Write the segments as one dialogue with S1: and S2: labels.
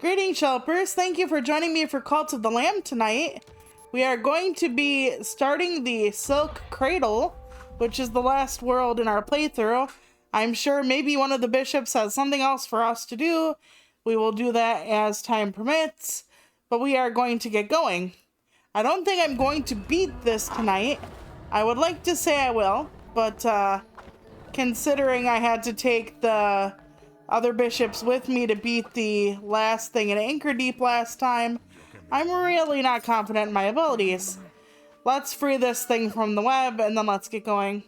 S1: Greetings, Shelpers. Thank you for joining me for Cult of the Lamb tonight. We are going to be starting the Silk Cradle, which is the last world in our playthrough. I'm sure maybe one of the bishops has something else for us to do. We will do that as time permits, but we are going to get going. I don't think I'm going to beat this tonight. I would like to say I will, but considering I had to take the other bishops with me to beat the last thing in Anchor Deep last time, I'm really not confident in my abilities. Let's free this thing from the web and then let's get going.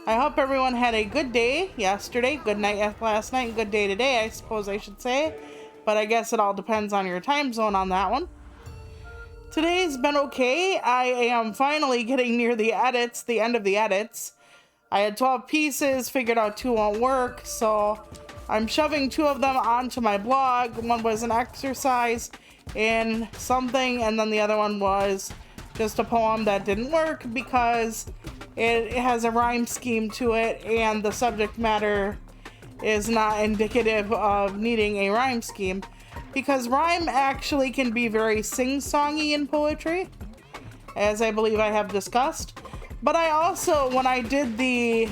S1: I hope everyone had a good day yesterday, good night last night, and good day today, I suppose I should say. But I guess it all depends on your time zone on that one. Today's been okay. I am finally getting near the edits, the end of the edits. I had 12 pieces, figured out 2 won't work, so I'm shoving 2 of them onto my blog. One was an exercise in something, and then the other one was just a poem that didn't work because it has a rhyme scheme to it, and the subject matter is not indicative of needing a rhyme scheme, because rhyme actually can be very sing-songy in poetry, as I believe I have discussed. But I also, when I did the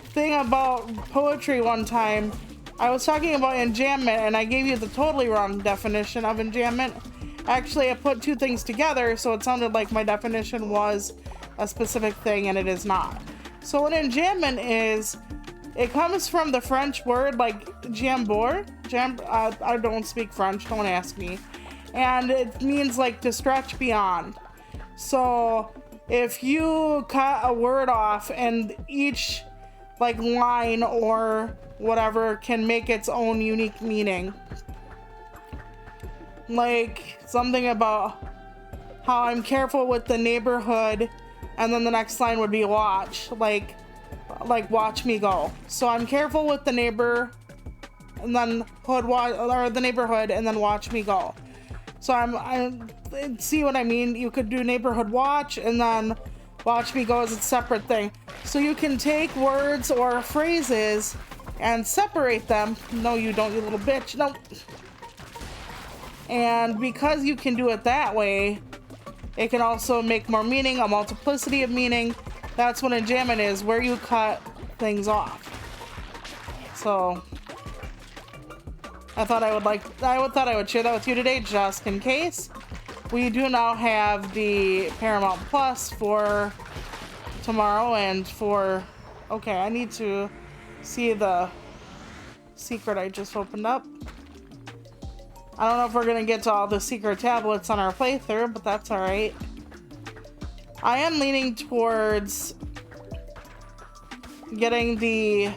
S1: thing about poetry one time, I was talking about enjambment, and I gave you the totally wrong definition of enjambment. Actually, I put 2 things together, so it sounded like my definition was a specific thing, and it is not. So what enjambment is, it comes from the French word like jambour. I don't speak French, don't ask me. And it means like to stretch beyond. So if you cut a word off and each like line or whatever can make its own unique meaning. Like something about how I'm careful with the neighborhood, and then the next line would be watch, like watch me go. So I'm careful with the neighbor, and then the neighborhood, and then watch me go. So I see what I mean. You could do neighborhood watch, and then watch me go as a separate thing. So you can take words or phrases and separate them. No, you don't, you little bitch. No. And because you can do it that way, it can also make more meaning, a multiplicity of meaning. That's what enjambment is, where you cut things off. So I thought I would share that with you today, just in case. We do now have the Paramount Plus for tomorrow and for... Okay, I need to see the secret I just opened up. I don't know if we're going to get to all the secret tablets on our playthrough, but that's alright. I am leaning towards getting the...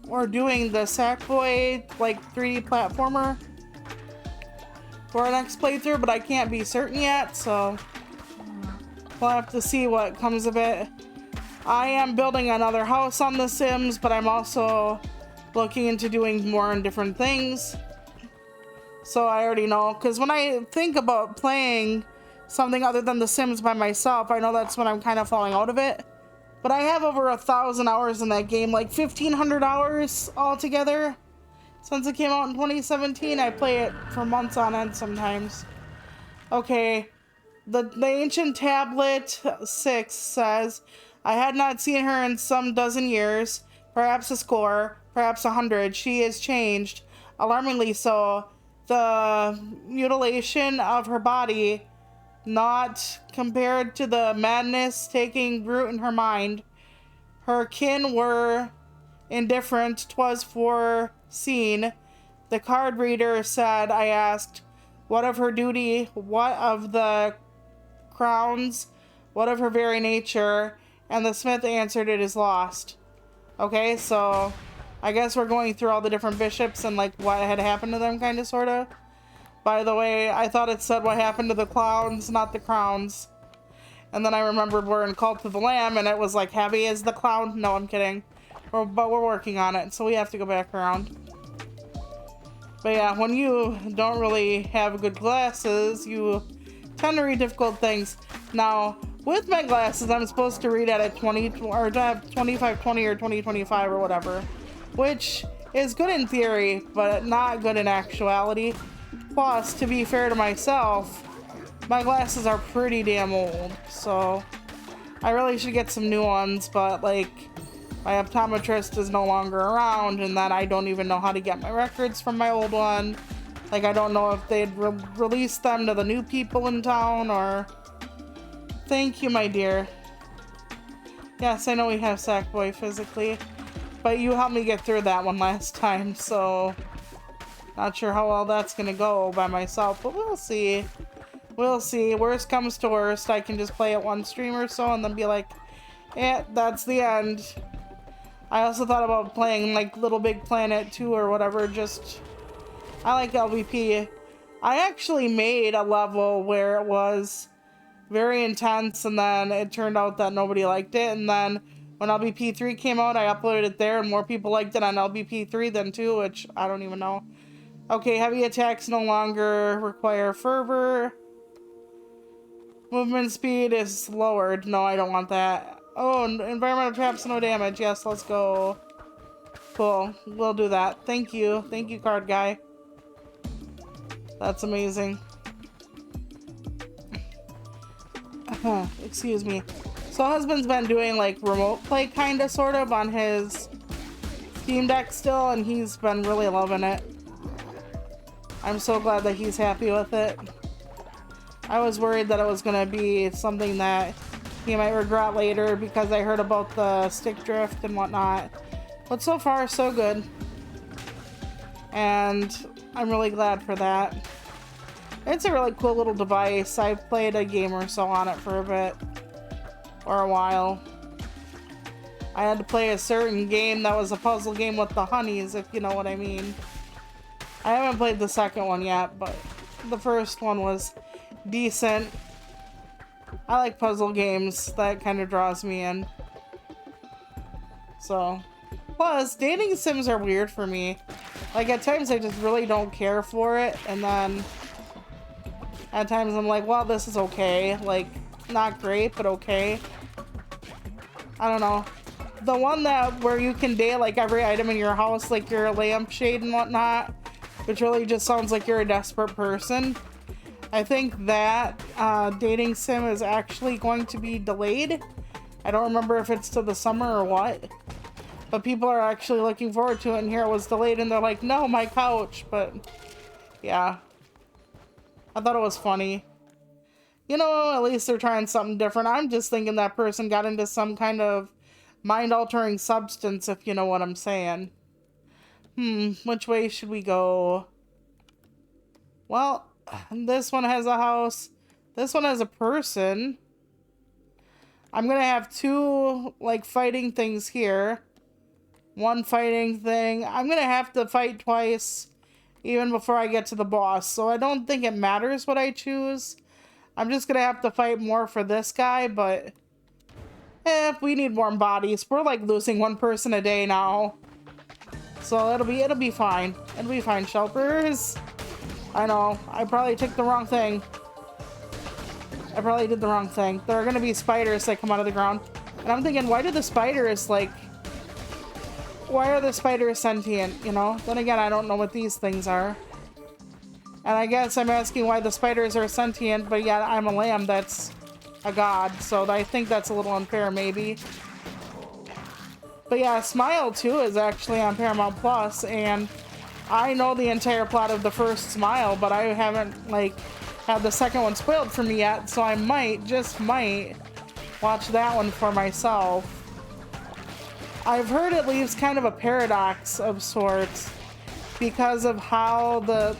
S1: or doing the Sackboy, like, 3D platformer for our next playthrough, but I can't be certain yet, so we'll have to see what comes of it. I am building another house on The Sims, but I'm also looking into doing more and different things. So I already know, because when I think about playing something other than The Sims by myself, I know that's when I'm kind of falling out of it. But I have over 1,000 hours in that game, like 1,500 hours altogether. Since it came out in 2017, I play it for months on end sometimes. Okay, the Ancient Tablet 6 says, I had not seen her in some dozen years, perhaps a score, perhaps 100. She is changed, alarmingly so. The mutilation of her body, not compared to the madness taking root in her mind. Her kin were indifferent, 'twas foreseen. The card reader said, I asked, what of her duty, what of the crowns, what of her very nature? And the smith answered, it is lost. Okay, so I guess we're going through all the different bishops and like what had happened to them, kind of, sort of. By the way, I thought it said what happened to the clowns, not the crowns. And then I remembered we're in Cult of the Lamb, and it was like, heavy as the clown. No, I'm kidding. But we're working on it, so we have to go back around. But yeah, when you don't really have good glasses, you tend to read difficult things. Now, with my glasses, I'm supposed to read at a 20, or to have 2520 or 2025 or whatever. Which is good in theory, but not good in actuality. Plus, to be fair to myself, my glasses are pretty damn old, so I really should get some new ones, but like my optometrist is no longer around, and then I don't even know how to get my records from my old one. Like, I don't know if they'd release them to the new people in town, or... Thank you, my dear. Yes, I know we have Sackboy physically, but you helped me get through that one last time, so... Not sure how well that's gonna go by myself, but we'll see. We'll see. Worst comes to worst, I can just play it one stream or so and then be like, yeah, that's the end. I also thought about playing like Little Big Planet 2 or whatever, just... I like LVP. I actually made a level where it was very intense, and then it turned out that nobody liked it, and then when LVP3 came out, I uploaded it there, and more people liked it on LVP3 than 2, which I don't even know. Okay, heavy attacks no longer require fervor. Movement speed is lowered. No, I don't want that. Oh, environmental traps, no damage. Yes, let's go. Cool, we'll do that. Thank you. Thank you, card guy. That's amazing. Excuse me. So husband's been doing like remote play kinda sort of on his Steam Deck still, and he's been really loving it. I'm so glad that he's happy with it. I was worried that it was gonna be something that he might regret later because I heard about the stick drift and whatnot. But so far, so good. And I'm really glad for that. It's a really cool little device. I've played a game or so on it for a bit. Or a while. I had to play a certain game that was a puzzle game with the honeys, if you know what I mean. I haven't played the second one yet, but the first one was decent. I like puzzle games. That kind of draws me in. So... Plus, dating sims are weird for me. Like, at times I just really don't care for it, and then at times I'm like, well, this is okay. Like, not great, but okay. I don't know. The one that where you can date like every item in your house, like your lampshade and whatnot, which really just sounds like you're a desperate person. I think that dating sim is actually going to be delayed. I don't remember if it's to the summer or what. But people are actually looking forward to it, and here it was delayed, and they're like, no, my couch. But, yeah. I thought it was funny. You know, at least they're trying something different. I'm just thinking that person got into some kind of mind-altering substance, if you know what I'm saying. Which way should we go? Well, this one has a house. This one has a person. I'm gonna have two, like, fighting things here. One fighting thing. I'm gonna have to fight twice even before I get to the boss, so I don't think it matters what I choose. I'm just gonna have to fight more for this guy, but we need warm bodies. We're like losing one person a day now, so it'll be fine. It'll be fine. Shelters. I know. I probably took the wrong thing. I probably did the wrong thing. There are gonna be spiders that come out of the ground, and I'm thinking, why do the spiders like? Why are the spiders sentient, you know? Then again, I don't know what these things are. And I guess I'm asking why the spiders are sentient, but yet I'm a lamb that's a god, so I think that's a little unfair, maybe. But yeah, Smile 2 is actually on Paramount Plus, and I know the entire plot of the first Smile, but I haven't, like, had the second one spoiled for me yet, so I might, just might, watch that one for myself. I've heard it leaves kind of a paradox of sorts because of how the...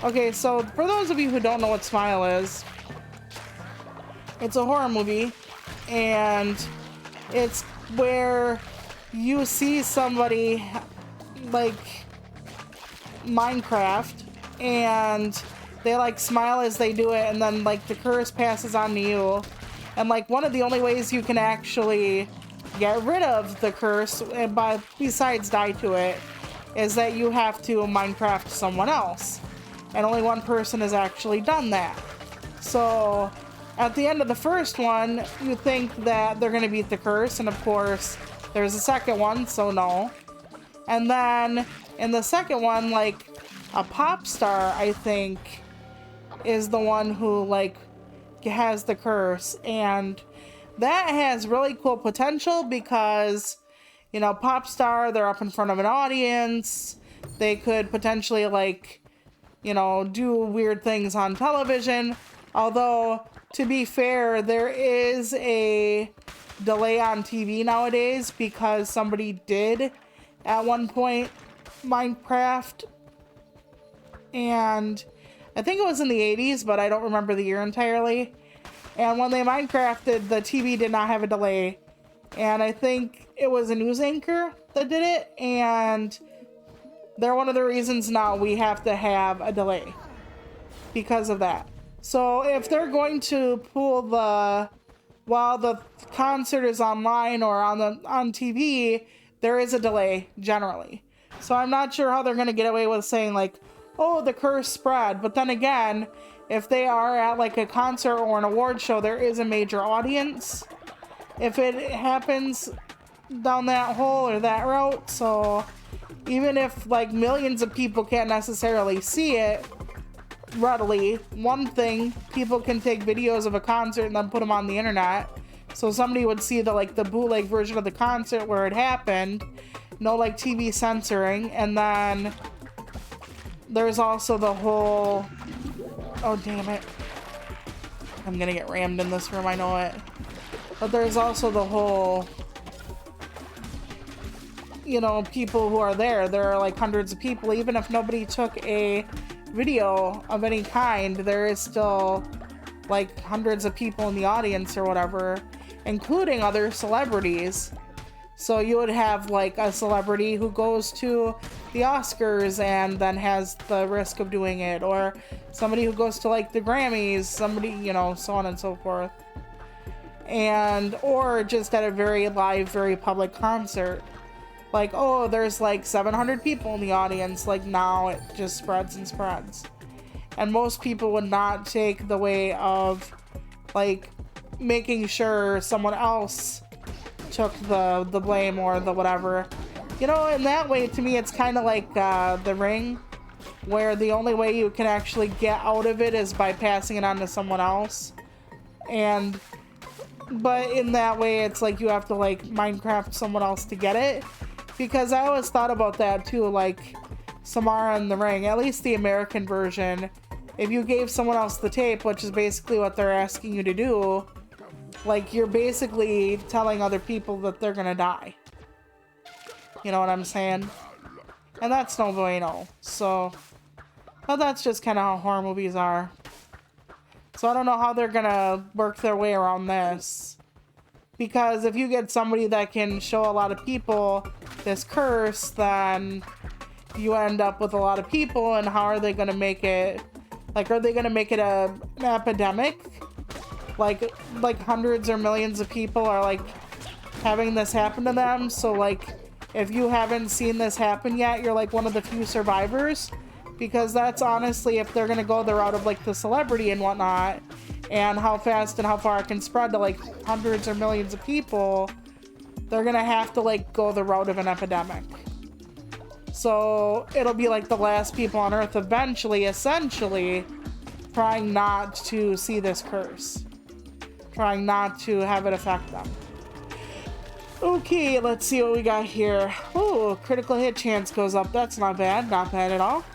S1: Okay, so for those of you who don't know what Smile is, it's a horror movie, and it's where you see somebody like Minecraft, and they like smile as they do it, and then like the curse passes on to you. And like one of the only ways you can actually get rid of the curse, besides die to it, is that you have to Minecraft someone else. And only one person has actually done that. So at the end of the first one, you think that they're going to beat the curse, and of course there's a second one, so no. And then in the second one, like, a pop star, I think, is the one who, like, has the curse. And that has really cool potential because, you know, pop star, they're up in front of an audience. They could potentially, like, you know, do weird things on television. Although, to be fair, there is a delay on TV nowadays because somebody did at one point Minecraft, and I think it was in the 80s, but I don't remember the year entirely. And when they Minecrafted, the TV did not have a delay, and I think it was a news anchor that did it, and they're one of the reasons now we have to have a delay because of that. So if they're going to pull the, while the concert is online or on TV, there is a delay generally. So I'm not sure how they're going to get away with saying, like, oh, the curse spread. But then again, if they are at like a concert or an award show, there is a major audience if it happens down that hole or that route. So even if like millions of people can't necessarily see it readily, one thing, people can take videos of a concert and then put them on the internet. So somebody would see the like the bootleg version of the concert where it happened, no like TV censoring. And then there's also the whole, oh damn it, I'm gonna get rammed in this room, I know it. But there's also the whole, you know, people who are there. There are like hundreds of people. Even if nobody took a video of any kind, there is still like hundreds of people in the audience or whatever, including other celebrities. So you would have like a celebrity who goes to the Oscars and then has the risk of doing it, or somebody who goes to like the Grammys, somebody, you know, so on and so forth. And or just at a very live, very public concert, like, oh, there's like 700 people in the audience, like now it just spreads and spreads. And most people would not take the way of like making sure someone else took the blame or the whatever. You know, in that way, to me, it's kind of like The Ring, where the only way you can actually get out of it is by passing it on to someone else. And but in that way, it's like you have to like Minecraft someone else to get it. Because I always thought about that too, like Samara in The Ring, at least the American version. If you gave someone else the tape, which is basically what they're asking you to do, like you're basically telling other people that they're gonna die. You know what I'm saying? And that's no bueno. So, but that's just kind of how horror movies are. So I don't know how they're gonna work their way around this. Because if you get somebody that can show a lot of people this curse, then you end up with a lot of people, and how are they going to make it? Like, are they going to make it an epidemic? Like hundreds or millions of people are like having this happen to them. So like, if you haven't seen this happen yet, you're like one of the few survivors. Because that's honestly, if they're going to go the route of like the celebrity and whatnot, and how fast and how far it can spread to like hundreds or millions of people, they're gonna have to like go the route of an epidemic. So it'll be like the last people on Earth eventually, essentially, trying not to see this curse. Trying not to have it affect them. Okay, let's see what we got here. Oh, critical hit chance goes up. That's not bad. Not bad at all.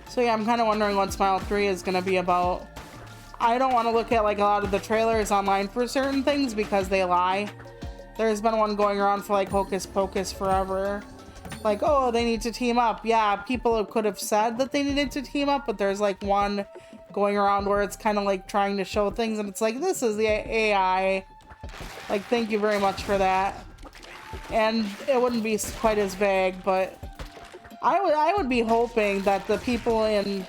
S1: So yeah, I'm kind of wondering what Smile 3 is going to be about. I don't want to look at like a lot of the trailers online for certain things because they lie. There's been one going around for like Hocus Pocus forever. Like, oh, they need to team up. Yeah, people could have said that they needed to team up, but there's like one going around where it's kind of like trying to show things, and it's like, this is the AI. Like, thank you very much for that. And it wouldn't be quite as vague, but I would be hoping that the people in,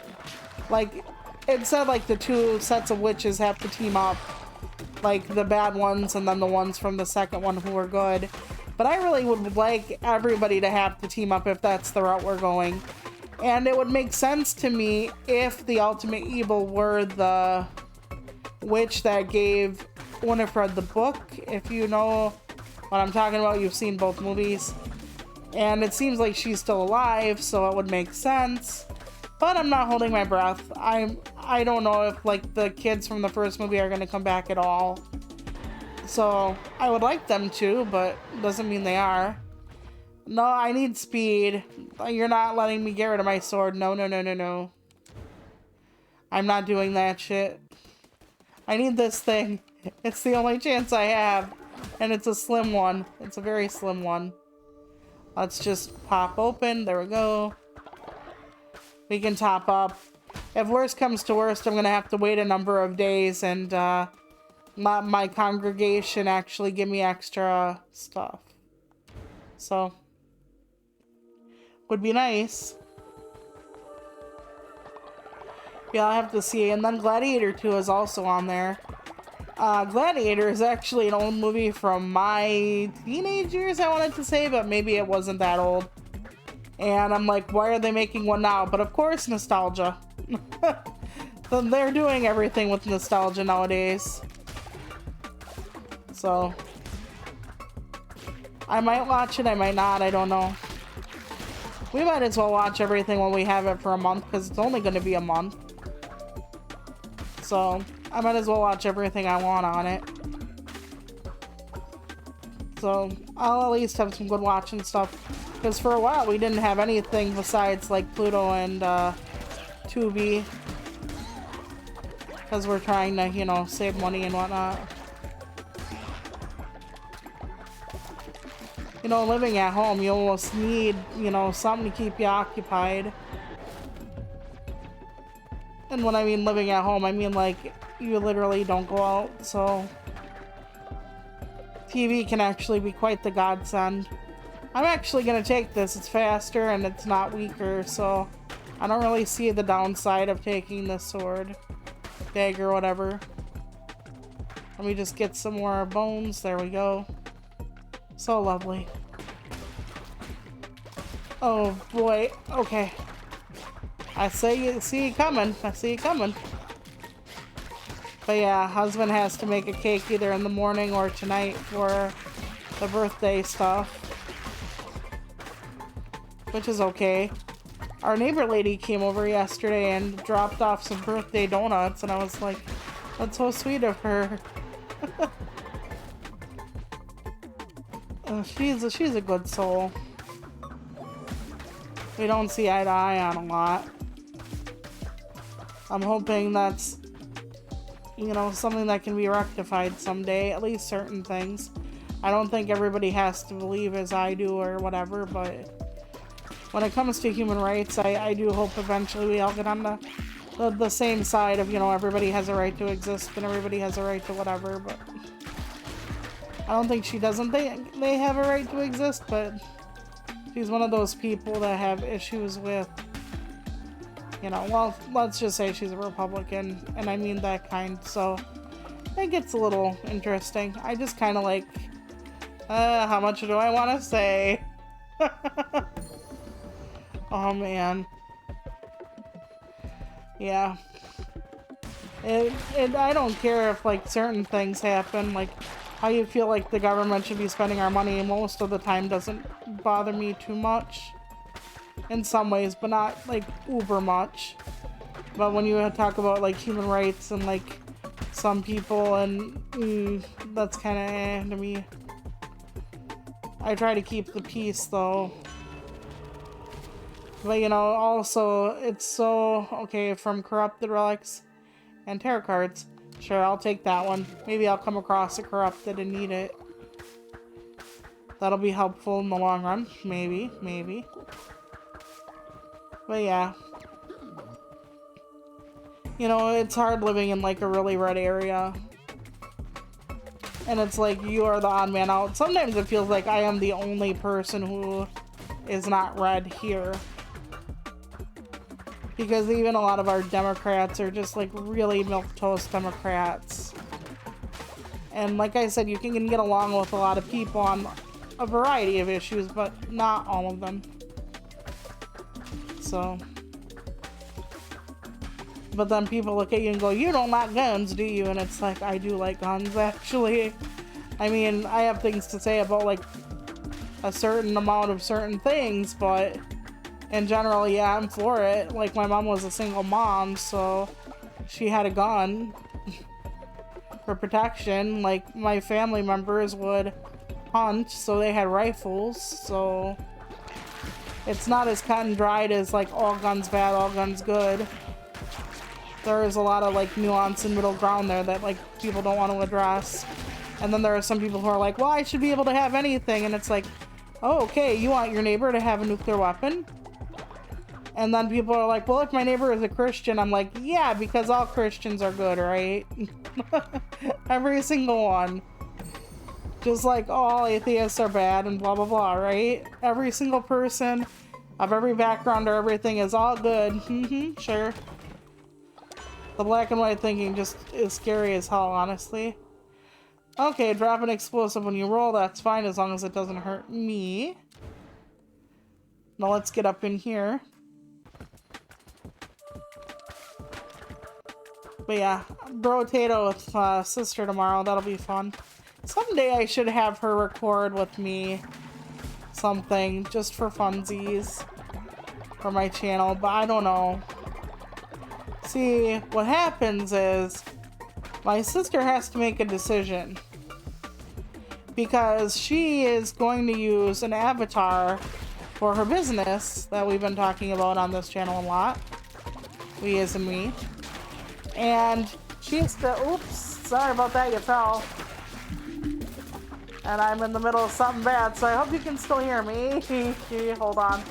S1: like, it said like the two sets of witches have to team up, like the bad ones and then the ones from the second one who were good. But I really would like everybody to have to team up if that's the route we're going. And it would make sense to me if the ultimate evil were the witch that gave Winifred the book. If you know What I'm talking about, you've seen both movies. And it seems like she's still alive, so it would make sense. But I'm not holding my breath. I don't know if like the kids from the first movie are gonna come back at all. So I would like them to, but doesn't mean they are. No, I need speed. You're not letting me get rid of my sword. No, no, no, no, no. I'm not doing that shit. I need this thing. It's the only chance I have. And it's a slim one. It's a very slim one. Let's just pop open. There we go. We can top up. If worst comes to worst, I'm going to have to wait a number of days and let my congregation actually give me extra stuff. So, would be nice. Yeah, I'll have to see. And then Gladiator 2 is also on there. Gladiator is actually an old movie from my teenage years, I wanted to say, but maybe it wasn't that old. And I'm like, why are they making one now? But of course, nostalgia. They're doing everything with nostalgia nowadays. So, I might watch it, I might not, I don't know. We might as well watch everything when we have it for a month, because it's only going to be a month. So, I might as well watch everything I want on it. So, I'll at least have some good watching stuff. Because for a while, we didn't have anything besides, like, Pluto and, Tubi. Because we're trying to, you know, save money and whatnot. You know, living at home, you almost need, you know, something to keep you occupied. And when I mean living at home, I mean, like, you literally don't go out, so TV can actually be quite the godsend. I'm actually going to take this. It's faster and it's not weaker, so I don't really see the downside of taking this sword. Dagger, whatever. Let me just get some more bones. There we go. So lovely. Oh boy. Okay. I see you coming. I see you coming. But yeah, husband has to make a cake either in the morning or tonight for the birthday stuff. Which is okay. Our neighbor lady came over yesterday and dropped off some birthday donuts, and I was like, that's so sweet of her. She's a good soul. We don't see eye to eye on a lot. I'm hoping that's, you know, something that can be rectified someday, at least certain things. I don't think everybody has to believe as I do or whatever, but when it comes to human rights, I do hope eventually we all get on the same side of, you know, everybody has a right to exist and everybody has a right to whatever, but I don't think she doesn't think they have a right to exist, but she's one of those people that have issues with, you know, well, let's just say she's a Republican, and I mean that kind, so it gets a little interesting. I just kind of like, how much do I want to say? Oh, man. Yeah. I don't care if, like, certain things happen, like, how you feel like the government should be spending our money most of the time doesn't bother me too much. In some ways, but not, like, uber much. But when you talk about, like, human rights and, like, some people, and that's kind of to me. I try to keep the peace, though. But, you know, also, it's so... Okay, from Corrupted Relics and Tarot Cards. Sure, I'll take that one. Maybe I'll come across a Corrupted and need it. That'll be helpful in the long run. Maybe, maybe. But yeah. You know, it's hard living in, like, a really red area. And it's like, you are the odd man out. Sometimes it feels like I am the only person who is not red here. Because even a lot of our Democrats are just, like, really milquetoast Democrats. And like I said, you can get along with a lot of people on a variety of issues, but not all of them. So, but then people look at you and go, you don't like guns, do you? And it's like, I do like guns, actually. I mean, I have things to say about like a certain amount of certain things, but in general, yeah, I'm for it. Like, my mom was a single mom, so she had a gun for protection. Like, my family members would hunt, so they had rifles, so it's not as cut and dried as like all guns bad, all guns good. There is a lot of like nuance and middle ground there that like people don't want to address. And then there are some people who are like, well, I should be able to have anything, and it's like, oh, okay, you want your neighbor to have a nuclear weapon? And then people are like, well, if my neighbor is a Christian, I'm like, yeah, because all Christians are good, right? Every single one. Just like all atheists are bad and blah, blah, blah, right? Every single person of every background or everything is all good. Mm-hmm, sure. The black and white thinking just is scary as hell, honestly. Okay, drop an explosive when you roll, that's fine as long as it doesn't hurt me. Now let's get up in here. But yeah, Brotato with sister tomorrow, that'll be fun. Someday I should have her record with me something just for funsies for my channel, but I don't know. See, what happens is my sister has to make a decision because she is going to use an avatar for her business that we've been talking about on this channel a lot. We as in me. And she has to, oops, sorry about that, you fell. And I'm in the middle of something bad, so I hope you can still hear me. Hold on.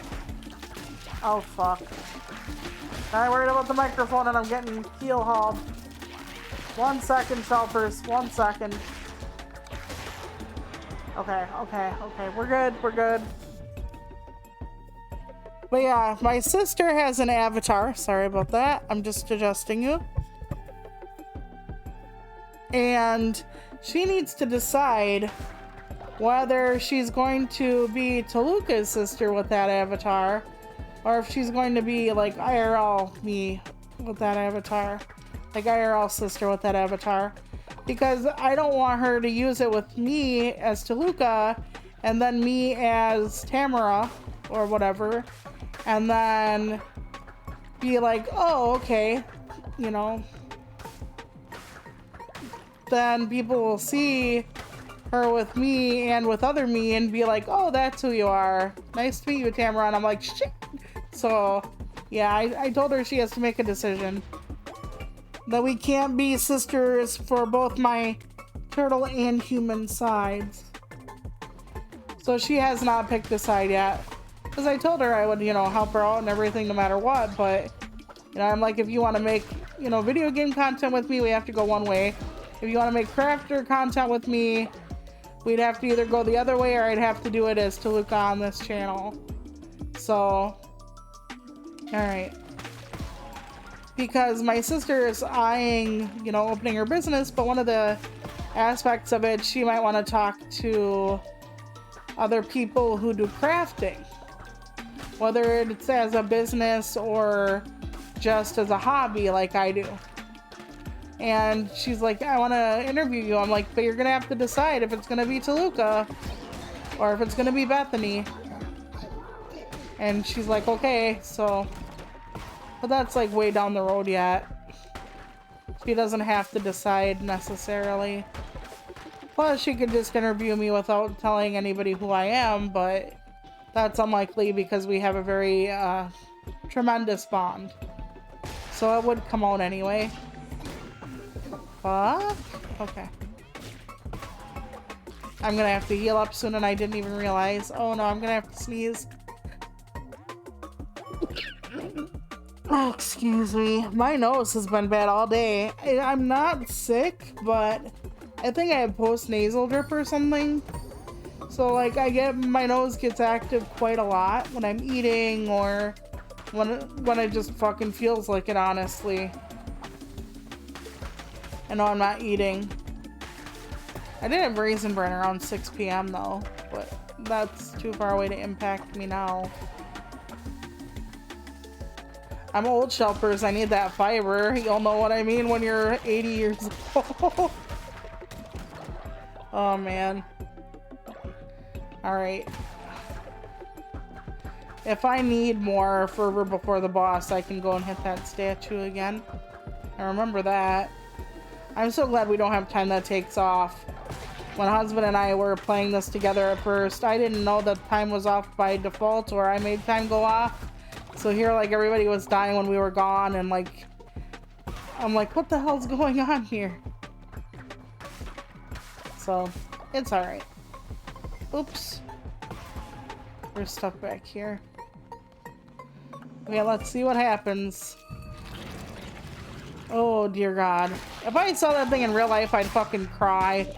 S1: Oh, fuck. I'm worried about the microphone and I'm getting keel hauled. 1 second, shelters. 1 second. Okay. We're good. But yeah, my sister has an avatar. Sorry about that. I'm just adjusting you. And she needs to decide whether she's going to be Toluca's sister with that avatar, or if she's going to be like IRL me with that avatar. Like IRL sister with that avatar. Because I don't want her to use it with me as Toluca, and then me as Tamara, or whatever. And then be like, oh, okay, you know. Then people will see her with me and with other me and be like, oh, that's who you are. Nice to meet you, Tamara. And I'm like, shit. So, yeah, I told her she has to make a decision. That we can't be sisters for both my turtle and human sides. So she has not picked a side yet. Because I told her I would, you know, help her out and everything no matter what. But, you know, I'm like, if you want to make, you know, video game content with me, we have to go one way. If you want to make crafter content with me, we'd have to either go the other way or I'd have to do it as Toluca on this channel. So, alright. Because my sister is eyeing, you know, opening her business, but one of the aspects of it, she might want to talk to other people who do crafting. Whether it's as a business or just as a hobby like I do. And she's like, I want to interview you. I'm like, but you're going to have to decide if it's going to be Toluca or if it's going to be Bethany. And she's like, okay, so, but that's like way down the road yet. She doesn't have to decide necessarily. Plus, she could just interview me without telling anybody who I am, but that's unlikely because we have a very tremendous bond. So it would come out anyway. Fuck? Okay. I'm gonna have to heal up soon and I didn't even realize. Oh no, I'm gonna have to sneeze. Oh, excuse me. My nose has been bad all day. I'm not sick, but I think I have post-nasal drip or something. So like my nose gets active quite a lot when I'm eating or when it just fucking feels like it, honestly. I know I'm not eating. I did have Raisin Bran around 6 p.m. though, but that's too far away to impact me now. I'm old, Shelpers. I need that fiber. You'll know what I mean when you're 80 years old. Oh, man. Alright. If I need more fervor before the boss, I can go and hit that statue again. I remember that. I'm so glad we don't have time that takes off. When husband and I were playing this together at first, I didn't know that time was off by default, or I made time go off. So here, like, everybody was dying when we were gone, and like, I'm like, what the hell's going on here? So, it's alright. Oops. There's stuff back here. Okay, let's see what happens. Oh, dear God. If I saw that thing in real life, I'd fucking cry.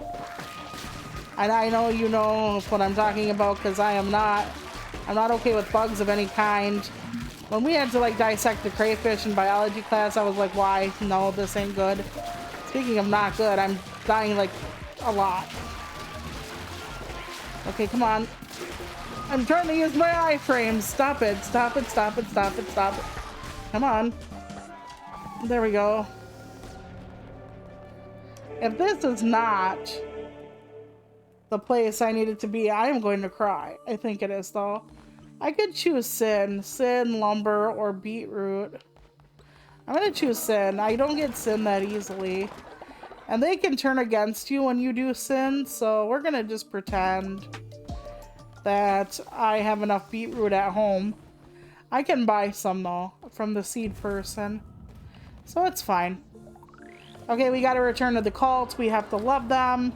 S1: And I know you know what I'm talking about, because I'm not okay with bugs of any kind. When we had to, like, dissect the crayfish in biology class, I was like, why? No, this ain't good. Speaking of not good, I'm dying, like, a lot. Okay, come on. I'm trying to use my iframes. Stop it. Stop it. Stop it. Stop it. Stop it. Come on. There we go. If this is not the place I need it to be, I am going to cry. I think it is, though. I could choose sin, lumber, or beetroot. I'm gonna choose sin. I don't get sin that easily. And they can turn against you when you do sin, so we're gonna just pretend that I have enough beetroot at home. I can buy some, though, from the seed person. So it's fine. Okay, we gotta return to the cult. We have to love them.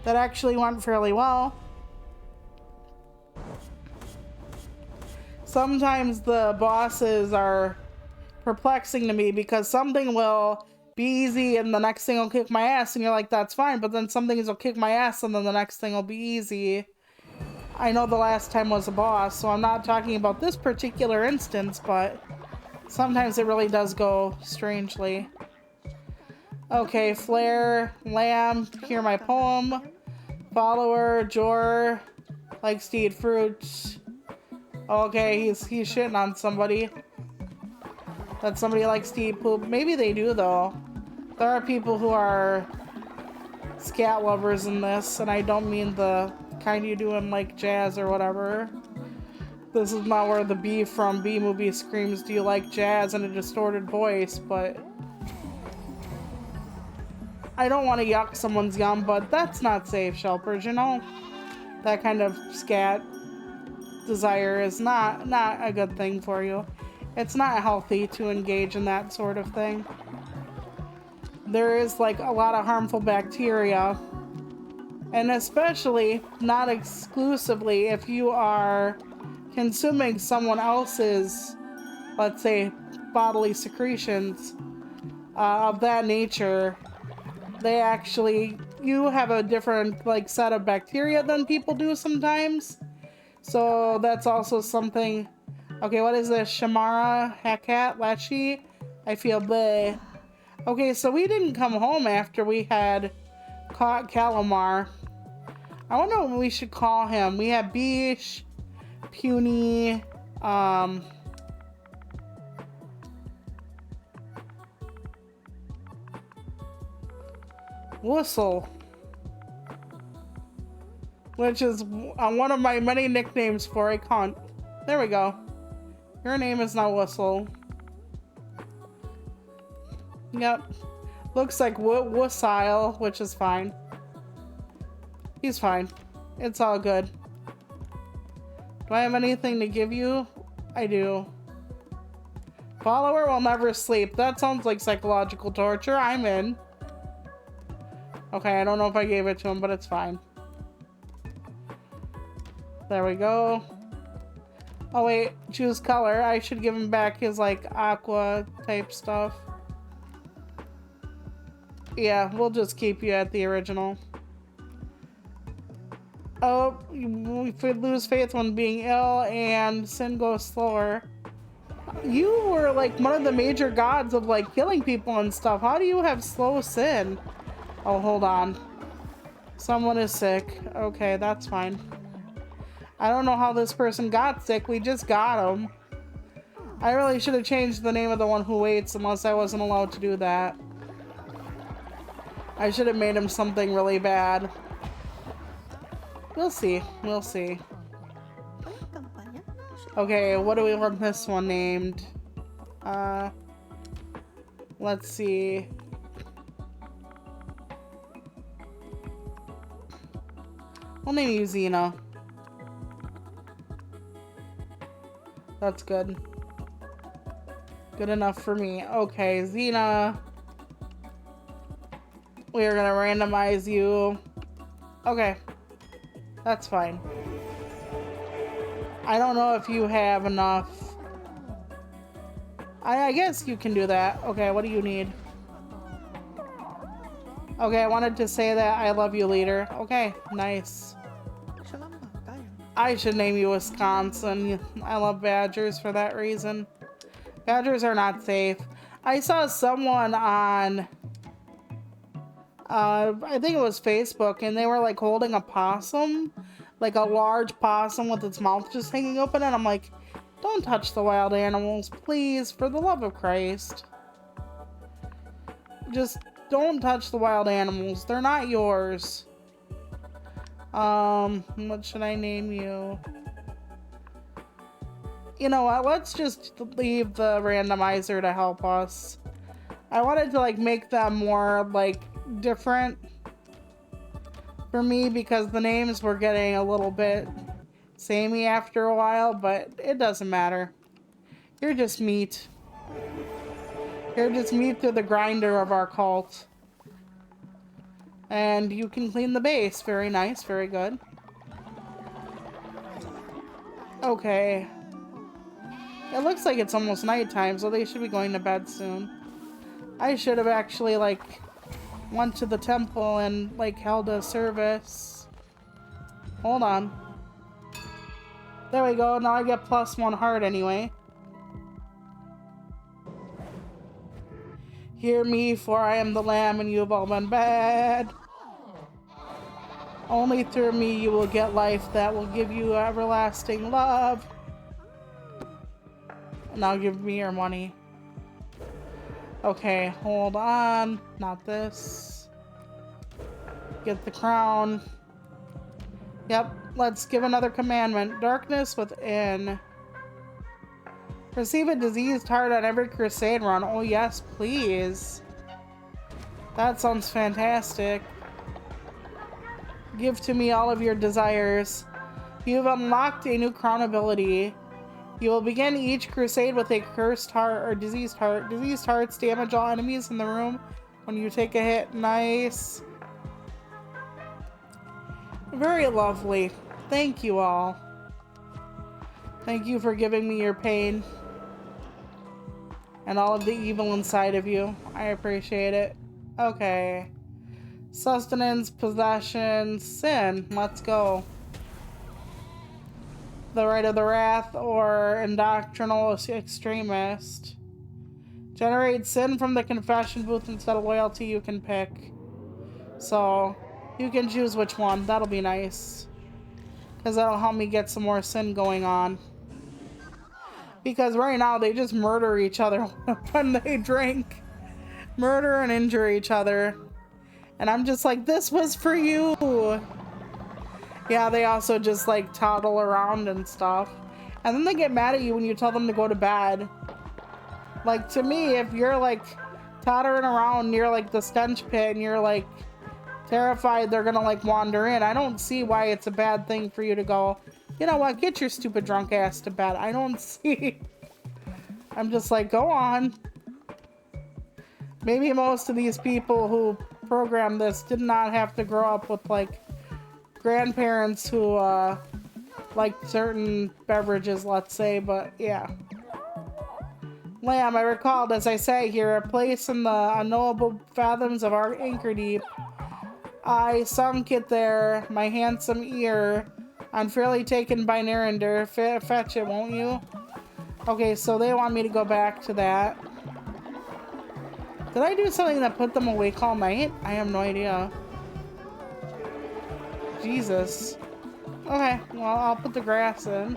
S1: That actually went fairly well. Sometimes the bosses are perplexing to me because something will be easy and the next thing will kick my ass and you're like, that's fine, but then some things will kick my ass and then the next thing will be easy. I know the last time was a boss, so I'm not talking about this particular instance, but sometimes it really does go strangely. Okay, Flare, Lamb, hear my poem. Follower, Jor, likes to eat fruits. Okay, he's shitting on somebody. That somebody likes to eat poop. Maybe they do, though. There are people who are scat lovers in this, and I don't mean the kind you do in, like, jazz or whatever. This is not where the bee from Bee Movie screams, do you like jazz, in a distorted voice, but I don't want to yuck someone's yum, but that's not safe, Shelpers, you know? That kind of scat desire is not a good thing for you. It's not healthy to engage in that sort of thing. There is, like, a lot of harmful bacteria, and especially, not exclusively, if you are consuming someone else's, let's say, bodily secretions of that nature. They actually, you have a different, like, set of bacteria than people do sometimes. So that's also something. Okay, what is this? Shamara, Hakat, Lachi? I feel bleh. Okay, so we didn't come home after we had caught Calamar. I wonder what we should call him. We have Beach, Puny, Whistle, which is one of my many nicknames for a cunt. There we go. Your name is now Whistle. Yep. Looks like Wussile, which is fine. He's fine. It's all good. Do I have anything to give you? I do. Follower will never sleep. That sounds like psychological torture. I'm in. Okay, I don't know if I gave it to him, but it's fine. There we go. Oh wait, choose color. I should give him back his, like, aqua type stuff. Yeah, we'll just keep you at the original. Oh, we lose faith when being ill and sin goes slower. You were, like, one of the major gods of, like, killing people and stuff. How do you have slow sin? Oh, hold on. Someone is sick. Okay, that's fine. I don't know how this person got sick. We just got him. I really should have changed the name of the one who waits, unless I wasn't allowed to do that. I should have made him something really bad. We'll see. We'll see. Okay, what do we want this one named? Let's see. We'll name you Xena. That's good. Good enough for me. Okay, Xena. We are gonna randomize you. Okay. That's fine. I don't know if you have enough. I guess you can do that. Okay, what do you need? Okay, I wanted to say that I love you, leader. Okay, nice. I should name you Wisconsin. I love badgers for that reason. Badgers are not safe. I saw someone on, I think it was Facebook, and they were like holding a possum, like a large possum with its mouth just hanging open, and I'm like, don't touch the wild animals, please, for the love of Christ. Just don't touch the wild animals. They're not yours. What should I name you? You know what? Let's just leave the randomizer to help us. I wanted to like make them more like different for me because the names were getting a little bit samey after a while, but it doesn't matter. You're just meat. You're just meat through the grinder of our cult. And you can clean the base. Very nice. Very good. Okay. It looks like it's almost nighttime, so they should be going to bed soon. I should have actually, like, went to the temple and, like, held a service. Hold on. There we go. Now I get +1 heart anyway. Hear me, for I am the lamb and you have all been bad. Only through me you will get life that will give you everlasting love. Now give me your money. Okay, hold on. Not this. Get the crown. Yep, let's give another commandment. Darkness within. Receive a diseased heart on every crusade run. Oh yes, please. That sounds fantastic. Give to me all of your desires. You have unlocked a new crown ability. You will begin each crusade with a cursed heart or diseased heart. Diseased hearts damage all enemies in the room when you take a hit. Nice. Very lovely. Thank you all. Thank you for giving me your pain and all of the evil inside of you. I appreciate it. Okay. Sustenance, possession, sin. Let's go. The right of the wrath or indoctrinal extremist. Generate sin from the confession booth instead of loyalty. You can pick. So you can choose which one. That'll be nice. Because that'll help me get some more sin going on. Because right now they just murder each other when they drink. Murder and injure each other. And I'm just like, this was for you. Yeah, they also just like toddle around and stuff. And then they get mad at you when you tell them to go to bed. Like, to me, if you're like tottering around near like the stench pit and you're like terrified they're gonna like wander in, I don't see why it's a bad thing for you to go, you know what, get your stupid drunk ass to bed. I don't see. I'm just like, go on. Maybe most of these people who programmed this did not have to grow up with like grandparents who liked certain beverages, let's say, but yeah. Lamb, I recalled, as I say here, a place in the unknowable fathoms of our anchor deep. I sunk it there, my handsome ear, unfairly taken by Narinder. Fetch it, won't you? Okay, so they want me to go back to that. Did I do something that put them awake all night? I have no idea. Jesus. Okay, well, I'll put the grass in.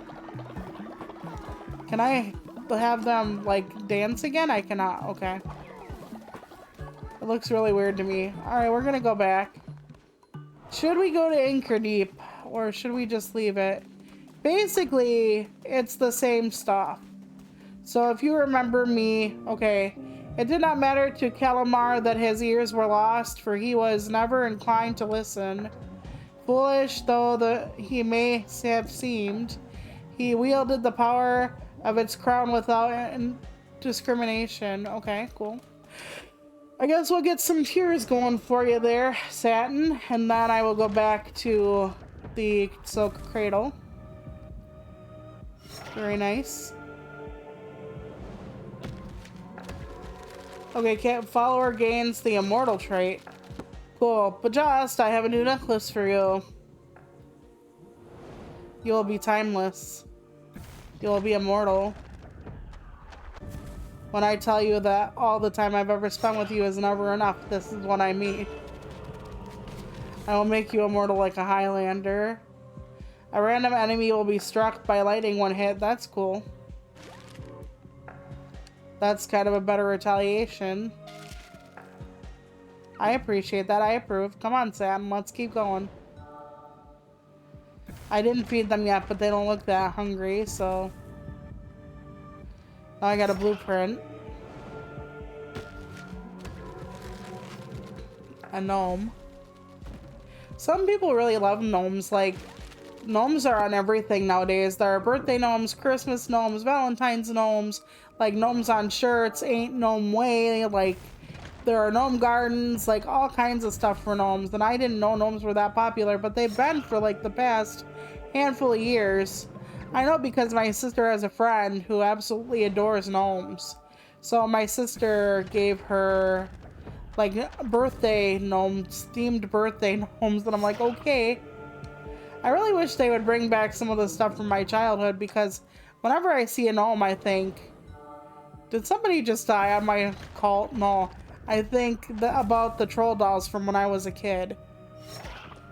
S1: Can I have them, like, dance again? I cannot. Okay. It looks really weird to me. Alright, we're gonna go back. Should we go to Anchor Deep? or should we just leave it? Basically, it's the same stuff. So if you remember me, okay, it did not matter to Calamar that his ears were lost, for he was never inclined to listen. Foolish though he may have seemed, he wielded the power of its crown without discrimination. Okay, cool. I guess we'll get some tears going for you there, Satin, and then I will go back to the Silk Cradle. Very nice. Okay, follower gains the immortal trait. Cool, but just, I have a new necklace for you. You will be timeless. You will be immortal. When I tell you that all the time I've ever spent with you is never enough, this is what I mean. I will make you immortal like a Highlander. A random enemy will be struck by lightning when hit. That's cool. That's kind of a better retaliation. I appreciate that. I approve. Come on, Sam. Let's keep going. I didn't feed them yet, but they don't look that hungry, so... Now I got a blueprint. A gnome. Some people really love gnomes. Like, gnomes are on everything nowadays. There are birthday gnomes, Christmas gnomes, Valentine's gnomes, like gnomes on shirts, ain't gnome way, like there are gnome gardens, like all kinds of stuff for gnomes. And I didn't know gnomes were that popular, but they've been for like the past handful of years. I know because my sister has a friend who absolutely adores gnomes. So my sister gave her like birthday gnomes, themed birthday gnomes, and I'm like, okay. I really wish they would bring back some of the stuff from my childhood, because whenever I see a gnome, I think, did somebody just die on my cult? No. I think about the troll dolls from when I was a kid.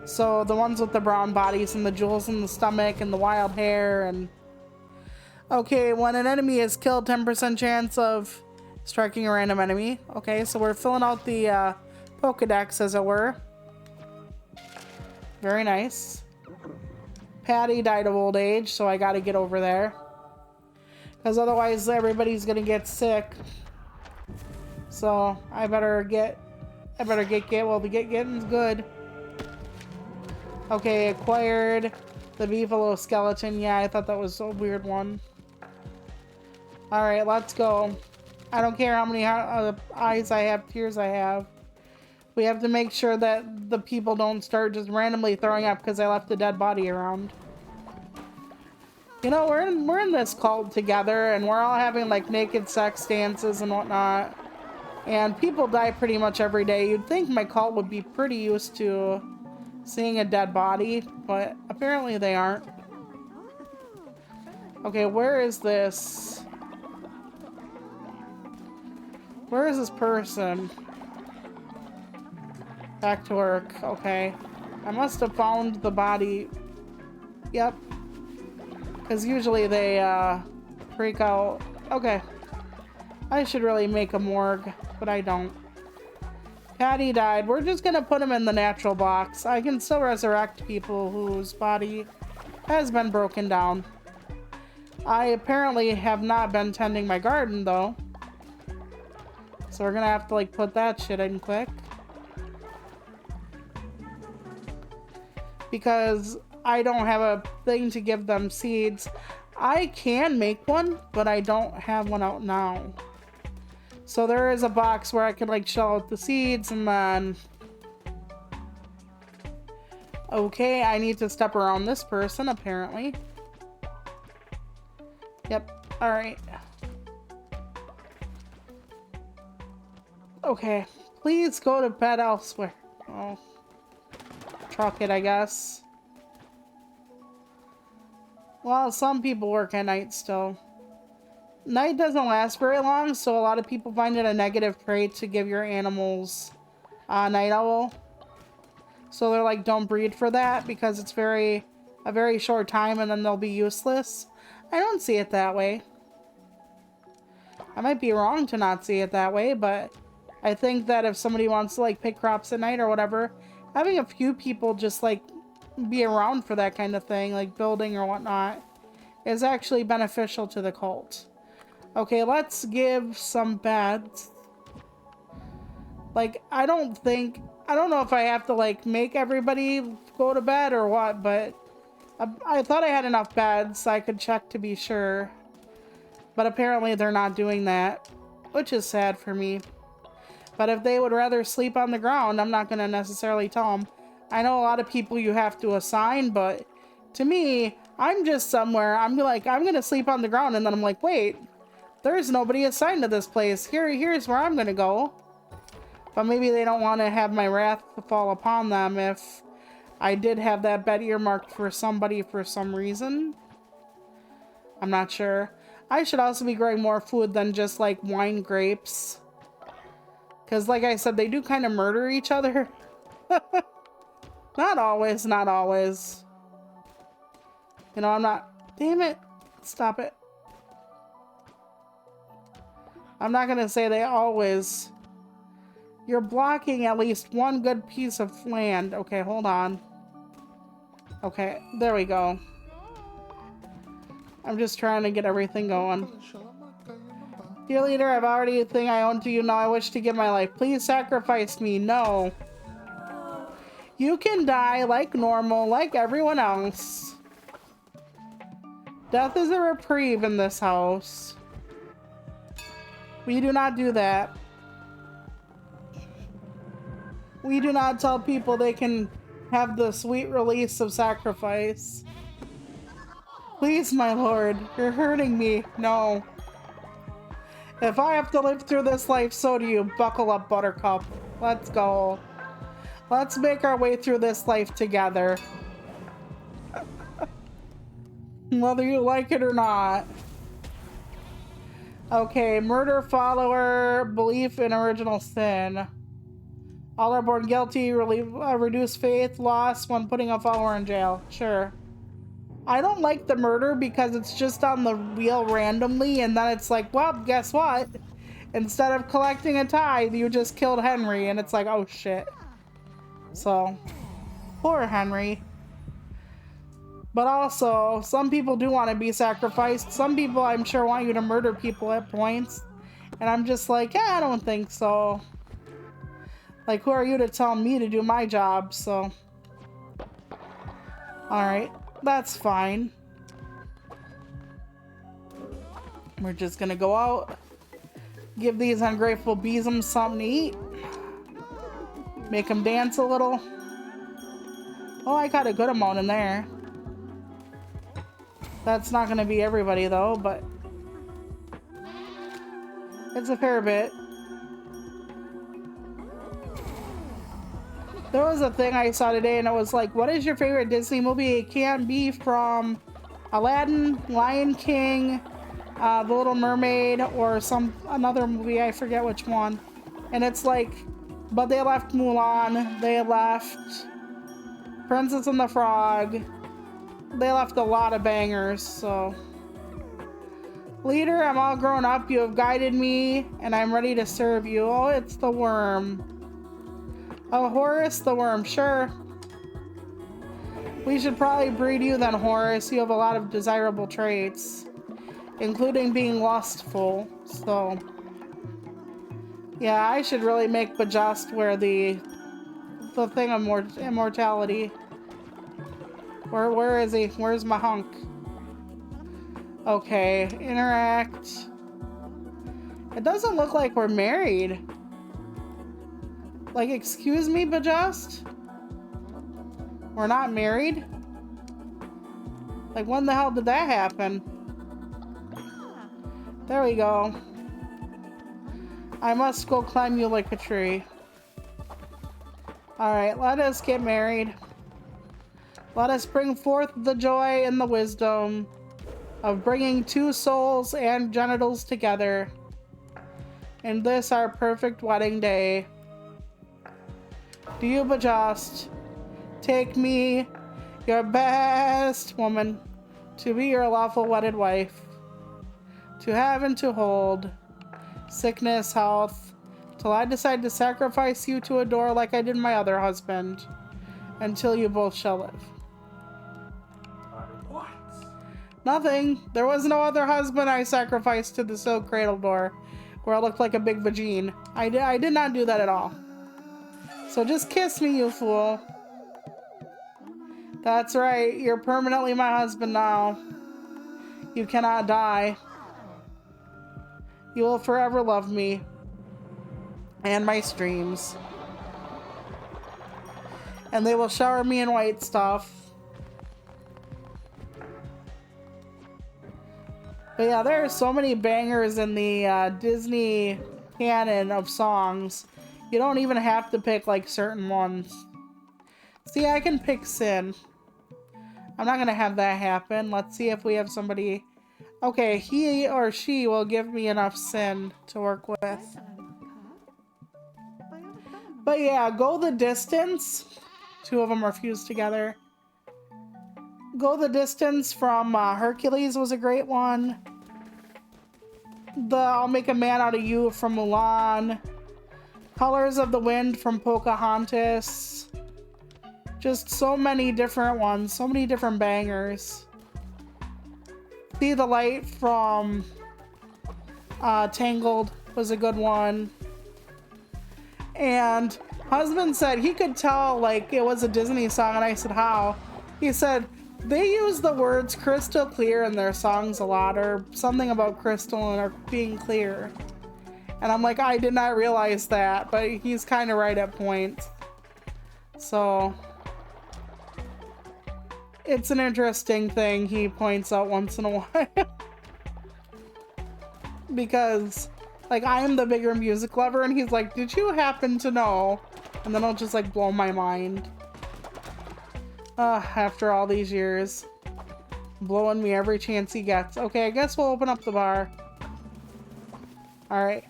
S1: So the ones with the brown bodies and the jewels in the stomach and the wild hair and... Okay, when an enemy is killed, 10% chance of striking a random enemy. Okay, so we're filling out the Pokedex, as it were. Very nice. Patty died of old age, so I gotta get over there. Because otherwise everybody's gonna get sick. So I better get well, the getting's good. Okay, acquired the beefalo skeleton. Yeah, I thought that was a weird one. Alright, let's go. I don't care how many eyes I have, tears I have. We have to make sure that the people don't start just randomly throwing up because I left a dead body around. You know, we're in this cult together, and we're all having like naked sex dances and whatnot. And people die pretty much every day. You'd think my cult would be pretty used to seeing a dead body, but apparently they aren't. Okay, where is this? Where is this person? Back to work. Okay. I must have found the body. Yep. Because usually they freak out. Okay. I should really make a morgue, but I don't. Patty died. We're just gonna put him in the natural box. I can still resurrect people whose body has been broken down. I apparently have not been tending my garden, though. So we're gonna have to, like, put that shit in quick. Because I don't have a thing to give them seeds. I can make one, but I don't have one out now. So there is a box where I can, like, shell out the seeds and then... Okay, I need to step around this person, apparently. Yep, alright. Okay, please go to bed elsewhere. Oh. Truck it, I guess. Well, some people work at night still. Night doesn't last very long, so a lot of people find it a negative trait to give your animals night owl. So they're like, don't breed for that because it's a very short time and then they'll be useless. I don't see it that way. I might be wrong to not see it that way, but I think that if somebody wants to like pick crops at night or whatever, having a few people just like be around for that kind of thing, like building or whatnot, is actually beneficial to the cult. Okay, let's give some beds. Like, I don't know if I have to, like, make everybody go to bed or what, but I thought I had enough beds so I could check to be sure. But apparently they're not doing that, which is sad for me. But if they would rather sleep on the ground, I'm not going to necessarily tell them. I know a lot of people you have to assign, but to me, I'm just somewhere. I'm like, I'm going to sleep on the ground, and then I'm like, wait, there's nobody assigned to this place. Here's where I'm going to go. But maybe they don't want to have my wrath fall upon them if I did have that bed earmarked for somebody for some reason. I'm not sure. I should also be growing more food than just like wine grapes. Because like I said, they do kind of murder each other. Not always, not always. You know, I'm not... Damn it. Stop it. I'm not going to say they always... You're blocking at least one good piece of land. Okay, hold on. Okay, there we go. I'm just trying to get everything going. Dear leader, I've already a thing I own to you. Now I wish to give my life. Please sacrifice me. No. You can die like normal, like everyone else. Death is a reprieve in this house. We do not do that. We do not tell people they can have the sweet release of sacrifice. Please, my lord, you're hurting me. No. If I have to live through this life, so do you. Buckle up, Buttercup. Let's go. Let's make our way through this life together. Whether you like it or not. Okay, murder follower, belief in original sin. All are born guilty, reduce faith, loss when putting a follower in jail. Sure. I don't like the murder because it's just on the wheel randomly, and then it's like, well, guess what? Instead of collecting a tithe, you just killed Henry, and it's like, oh shit. So, poor Henry. But also, some people do want to be sacrificed. Some people, I'm sure, want you to murder people at points. And I'm just like, yeah, I don't think so. Like, who are you to tell me to do my job? So, alright, that's fine. We're just gonna go out, give these ungrateful beesums something to eat, make them dance a little. Oh, I got a good amount in there. That's not gonna be everybody though, but it's a fair bit. There was a thing I saw today and it was like, what is your favorite Disney movie? It can't be from Aladdin, Lion King, The Little Mermaid, or another movie, I forget which one. And it's like, but they left Mulan, they left Princess and the Frog, they left a lot of bangers, so. Leader, I'm all grown up, you have guided me, and I'm ready to serve you. Oh, it's the worm. Oh, Horace the worm, sure. We should probably breed you then, Horace. You have a lot of desirable traits, including being lustful, so. Yeah, I should really make Bajust wear the thing of immortality. Where is he? Where's my hunk? Okay, interact. It doesn't look like we're married. Like, excuse me, Bajust? We're not married? Like, when the hell did that happen? There we go. I must go climb you like a tree. Alright, let us get married. Let us bring forth the joy and the wisdom of bringing two souls and genitals together in this our perfect wedding day. Do you, Bajust, take me, your best woman, to be your lawful wedded wife, to have and to hold, sickness, health, till I decide to sacrifice you to adore like I did my other husband, until you both shall live. Nothing. There was no other husband I sacrificed to the silk cradle door where I looked like a big vagine. I did not do that at all. So just kiss me, you fool. That's right. You're permanently my husband now. You cannot die. You will forever love me. And my streams. And they will shower me in white stuff. But yeah, there are so many bangers in the Disney canon of songs. You don't even have to pick like certain ones. See, I can pick Sin. I'm not gonna have that happen. Let's see if we have somebody. Okay, he or she will give me enough Sin to work with. But yeah, Go the Distance. Two of them are fused together. Go the Distance from Hercules was a great one. The I'll Make a Man Out of You from Mulan. Colors of the Wind from Pocahontas. Just so many different ones. So many different bangers. See the Light from Tangled was a good one. And husband said he could tell like it was a Disney song, and I said how? He said they use the words crystal clear in their songs a lot, or something about crystal and or being clear. And I'm like, I did not realize that, but he's kind of right at points. So it's an interesting thing he points out once in a while. Because like I am the bigger music lover, and he's like, did you happen to know? And then I'll just like blow my mind. After all these years. Blowing me every chance he gets. Okay, I guess we'll open up the bar. Alright.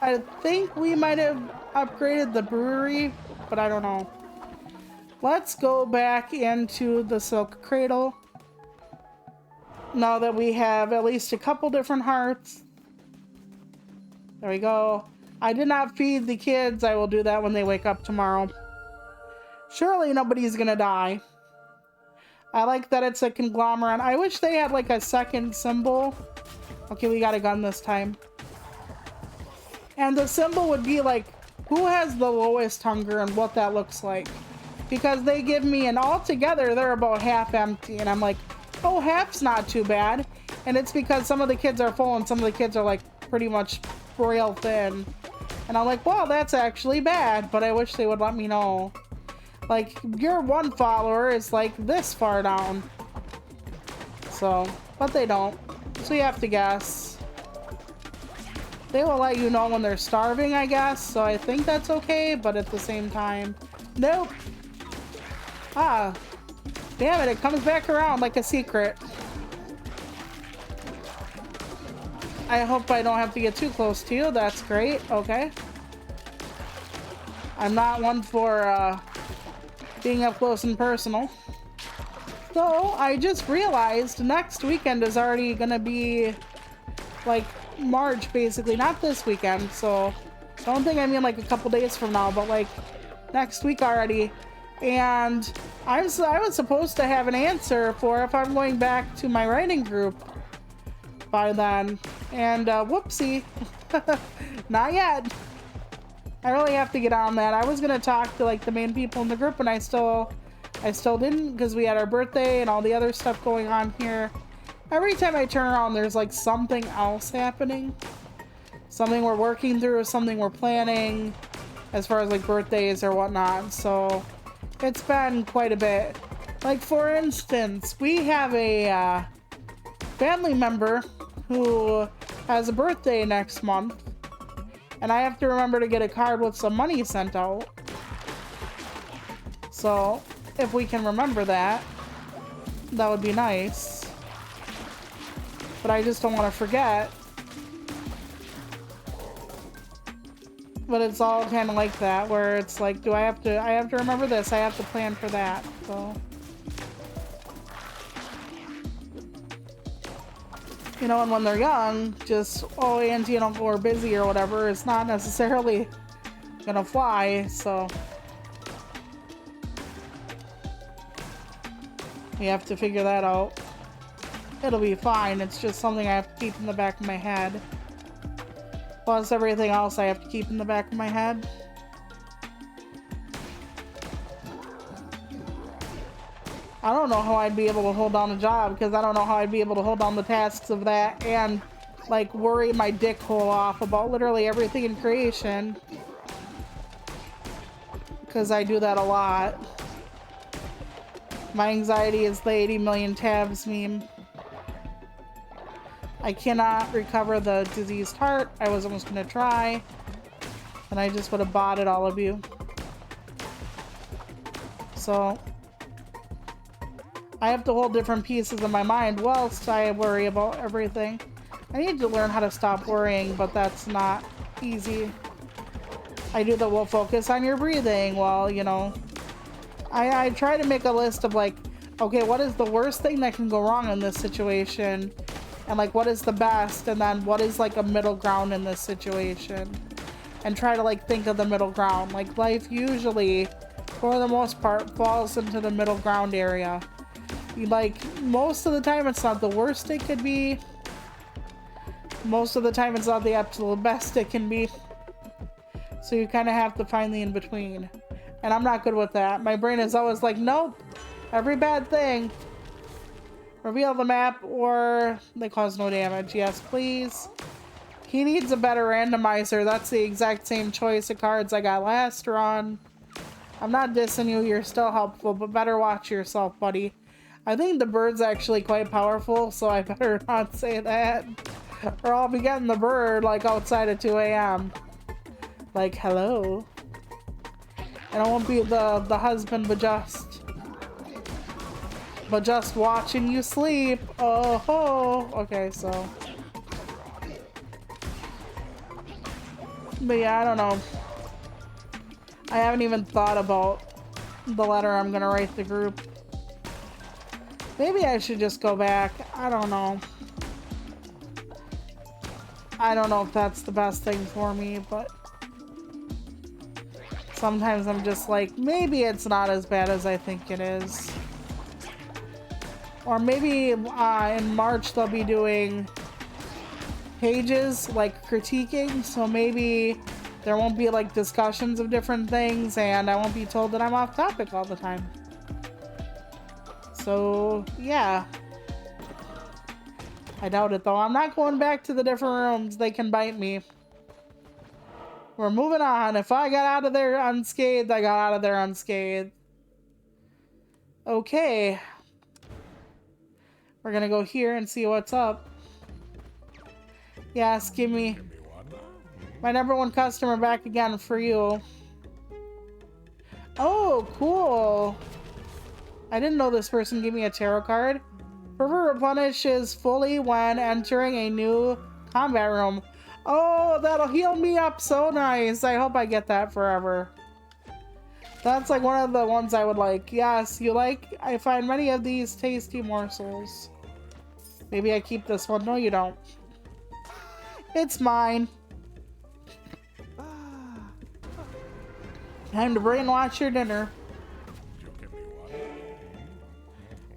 S1: I think we might have upgraded the brewery, but I don't know. Let's go back into the Silk Cradle. Now that we have at least a couple different hearts. There we go. I did not feed the kids. I will do that when they wake up tomorrow. Surely nobody's gonna die. I like that it's a conglomerate. I wish they had like a second symbol. Okay, we got a gun this time. And the symbol would be like, who has the lowest hunger and what that looks like. Because they give me an altogether, they're about half empty. And I'm like, oh, half's not too bad. And it's because some of the kids are full and some of the kids are like pretty much real thin. And I'm like, well, that's actually bad. But I wish they would let me know. Like, your one follower is like this far down. So, but they don't. So you have to guess. They will let you know when they're starving, I guess. So I think that's okay, but at the same time, nope. Ah, damn it, it comes back around like a secret. I hope I don't have to get too close to you. That's great. Okay. I'm not one for being up close and personal. So I just realized next weekend is already gonna be like March, basically. Not this weekend, so don't think I mean like a couple days from now, but like next week already. And I was supposed to have an answer for if I'm going back to my writing group by then. And whoopsie. Not yet. I really have to get on that. I was gonna talk to like the main people in the group, and I still didn't, because we had our birthday and all the other stuff going on here. Every time I turn around, there's like something else happening. Something we're working through, or something we're planning as far as like birthdays or whatnot. So it's been quite a bit. Like for instance, we have a family member who has a birthday next month. And I have to remember to get a card with some money sent out. So if we can remember that, that would be nice. But I just don't want to forget. But it's all kind of like that, where it's like, I have to remember this, I have to plan for that. So, you know, and when they're young, just, oh, auntie and uncle are busy or whatever, it's not necessarily gonna fly. So we have to figure that out. it'll be fine. It's just something I have to keep in the back of my head. Plus everything else I have to keep in the back of my head. I don't know how I'd be able to hold down a job, because I don't know how I'd be able to hold down the tasks of that and like worry my dick hole off about literally everything in creation. Because I do that a lot. My anxiety is the 80 million tabs meme. I cannot recover the diseased heart. I was almost gonna try, and I just would have botted all of you. So I have to hold different pieces in my mind whilst I worry about everything. I need to learn how to stop worrying, but that's not easy. I do the we'll focus on your breathing while, you know, I try to make a list of like, okay, what is the worst thing that can go wrong in this situation? And like, what is the best? And then what is like a middle ground in this situation? And try to like think of the middle ground. Like life usually, for the most part, falls into the middle ground area. Like most of the time it's not the worst it could be. Most of the time it's not the absolute best it can be. So you kind of have to find the in-between. And I'm not good with that. My brain is always like, nope, every bad thing. Reveal the map or they cause no damage. Yes, please. He needs a better randomizer. That's the exact same choice of cards I got last run. I'm not dissing you. You're still helpful, but better watch yourself, buddy. I think the bird's actually quite powerful, so I better not say that. Or I'll be getting the bird like outside at 2 a.m. Like, hello. And I won't be the husband, but just watching you sleep. Oh ho. Okay, so. But yeah, I don't know. I haven't even thought about the letter I'm gonna write the group. Maybe I should just go back. I don't know. I don't know if that's the best thing for me, but sometimes I'm just like, maybe it's not as bad as I think it is. Or maybe in March they'll be doing pages, like critiquing, so maybe there won't be like discussions of different things and I won't be told that I'm off topic all the time. So, yeah. I doubt it though. I'm not going back to the different rooms. They can bite me. We're moving on. If I got out of there unscathed, I got out of there unscathed. Okay. We're gonna go here and see what's up. Yes, give me my #1 customer back again for you. Oh, cool. I didn't know this person gave me a tarot card. Fervor replenishes fully when entering a new combat room. Oh, that'll heal me up so nice. I hope I get that forever. That's like one of the ones I would like. Yes, you like? I find many of these tasty morsels. Maybe I keep this one. No, you don't. It's mine. Time to brainwash your dinner.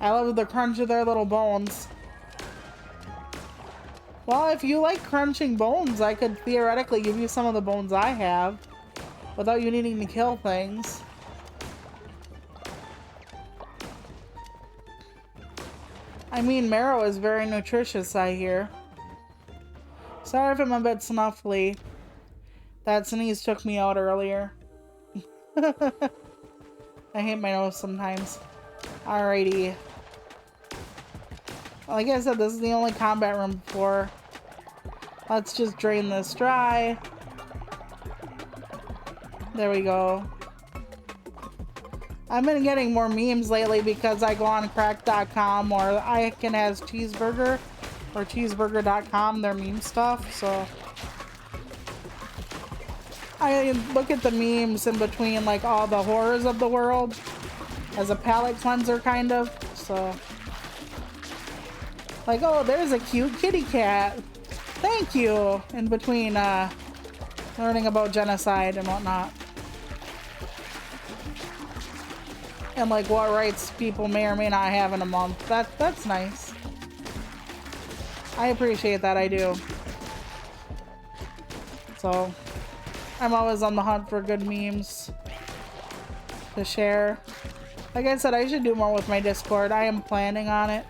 S1: I love the crunch of their little bones. Well, if you like crunching bones, I could theoretically give you some of the bones I have without you needing to kill things. I mean, marrow is very nutritious, I hear. Sorry if I'm a bit snuffly. That sneeze took me out earlier. I hate my nose sometimes. Alrighty. Like I said, this is the only combat room before. Let's just drain this dry. There we go. I've been getting more memes lately because I go on crack.com or Icon has cheeseburger or cheeseburger.com, their meme stuff, so I look at the memes in between like all the horrors of the world as a palate cleanser kind of, so like, oh, there's a cute kitty cat. Thank you. In between learning about genocide and whatnot. And like what rights people may or may not have in a month. That's nice. I appreciate that, I do. So, I'm always on the hunt for good memes to share. Like I said, I should do more with my Discord. I am planning on it.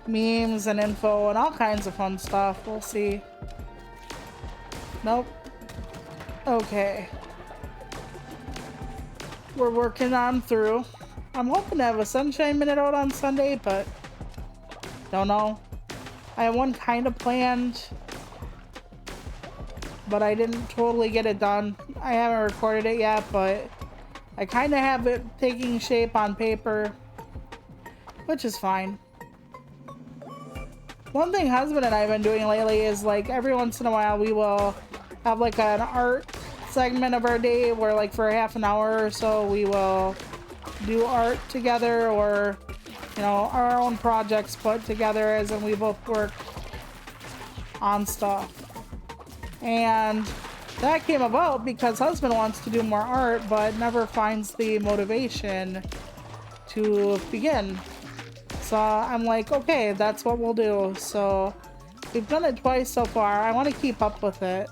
S1: Memes and info and all kinds of fun stuff. We'll see. Nope. Okay. We're working on through. I'm hoping to have a Sunshine Minute out on Sunday, but don't know. I have one kind of planned, but I didn't totally get it done. I haven't recorded it yet, but I kind of have it taking shape on paper, which is fine. One thing husband and I have been doing lately is, like, every once in a while we will have like an art segment of our day where, like, for half an hour or so we will do art together, or, you know, our own projects put together, as in we both work on stuff. And that came about because husband wants to do more art but never finds the motivation to begin. So I'm like, okay, that's what we'll do. So we've done it twice so far. I want to keep up with it.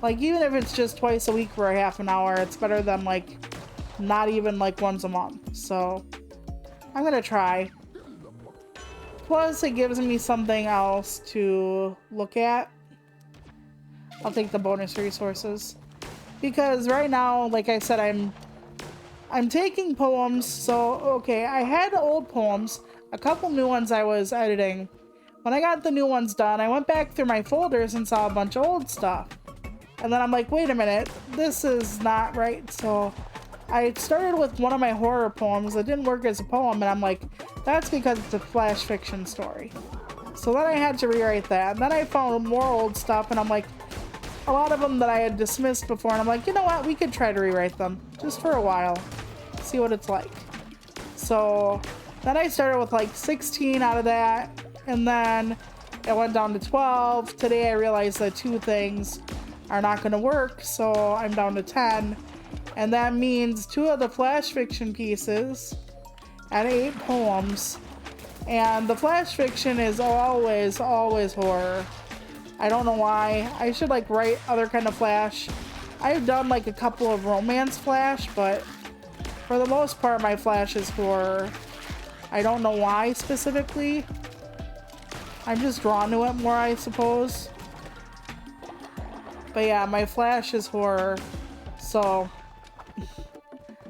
S1: Like, even if it's just twice a week for a half an hour, it's better than, like, not even, like, once a month. So I'm gonna try. Plus, it gives me something else to look at. I'll take the bonus resources. Because right now, like I said, I'm taking poems. So, okay, I had old poems. A couple new ones I was editing. When I got the new ones done, I went back through my folders and saw a bunch of old stuff. And then I'm like, wait a minute, this is not right. So I started with one of my horror poems that didn't work as a poem, and I'm like, that's because it's a flash fiction story. So then I had to rewrite that. And then I found more old stuff, and I'm like, a lot of them that I had dismissed before, and I'm like, you know what, we could try to rewrite them just for a while, see what it's like. So then I started with like 16 out of that, and then it went down to 12. Today I realized that 2 things are not going to work, so I'm down to 10. And that means 2 of the flash fiction pieces and 8 poems. And the flash fiction is always horror. I don't know why. I should, like, write other kind of flash. I've done like a couple of romance flash, but for the most part my flash is horror. I don't know why specifically. I'm just drawn to it more, I suppose. But yeah, my flash is horror. So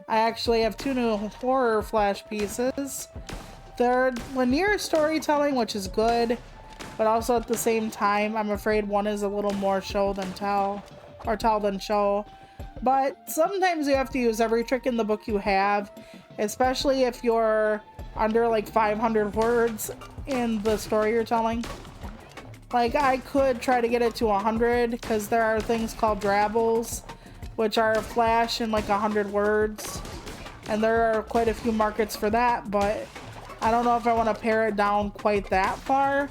S1: I actually have 2 new horror flash pieces. They're linear storytelling, which is good, but also at the same time, I'm afraid one is a little more show than tell, or tell than show. But sometimes you have to use every trick in the book you have, especially if you're under like 500 words in the story you're telling. Like, I could try to get it to 100, because there are things called drabbles, which are a flash in like 100 words. And there are quite a few markets for that, but I don't know if I want to pare it down quite that far.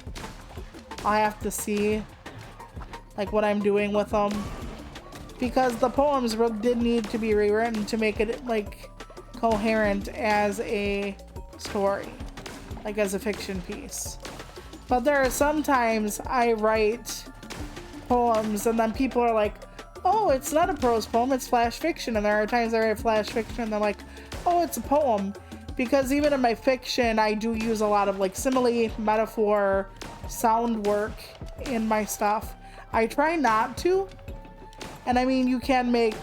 S1: I'll have to see like what I'm doing with them. Because the poems did need to be rewritten to make it like coherent as a story, like as a fiction piece. But there are sometimes I write poems and then people are like, oh, it's not a prose poem, it's flash fiction. And there are times I write flash fiction and they're like, oh, it's a poem. Because even in my fiction, I do use a lot of like simile, metaphor, sound work in my stuff. I try not to. And I mean, you can make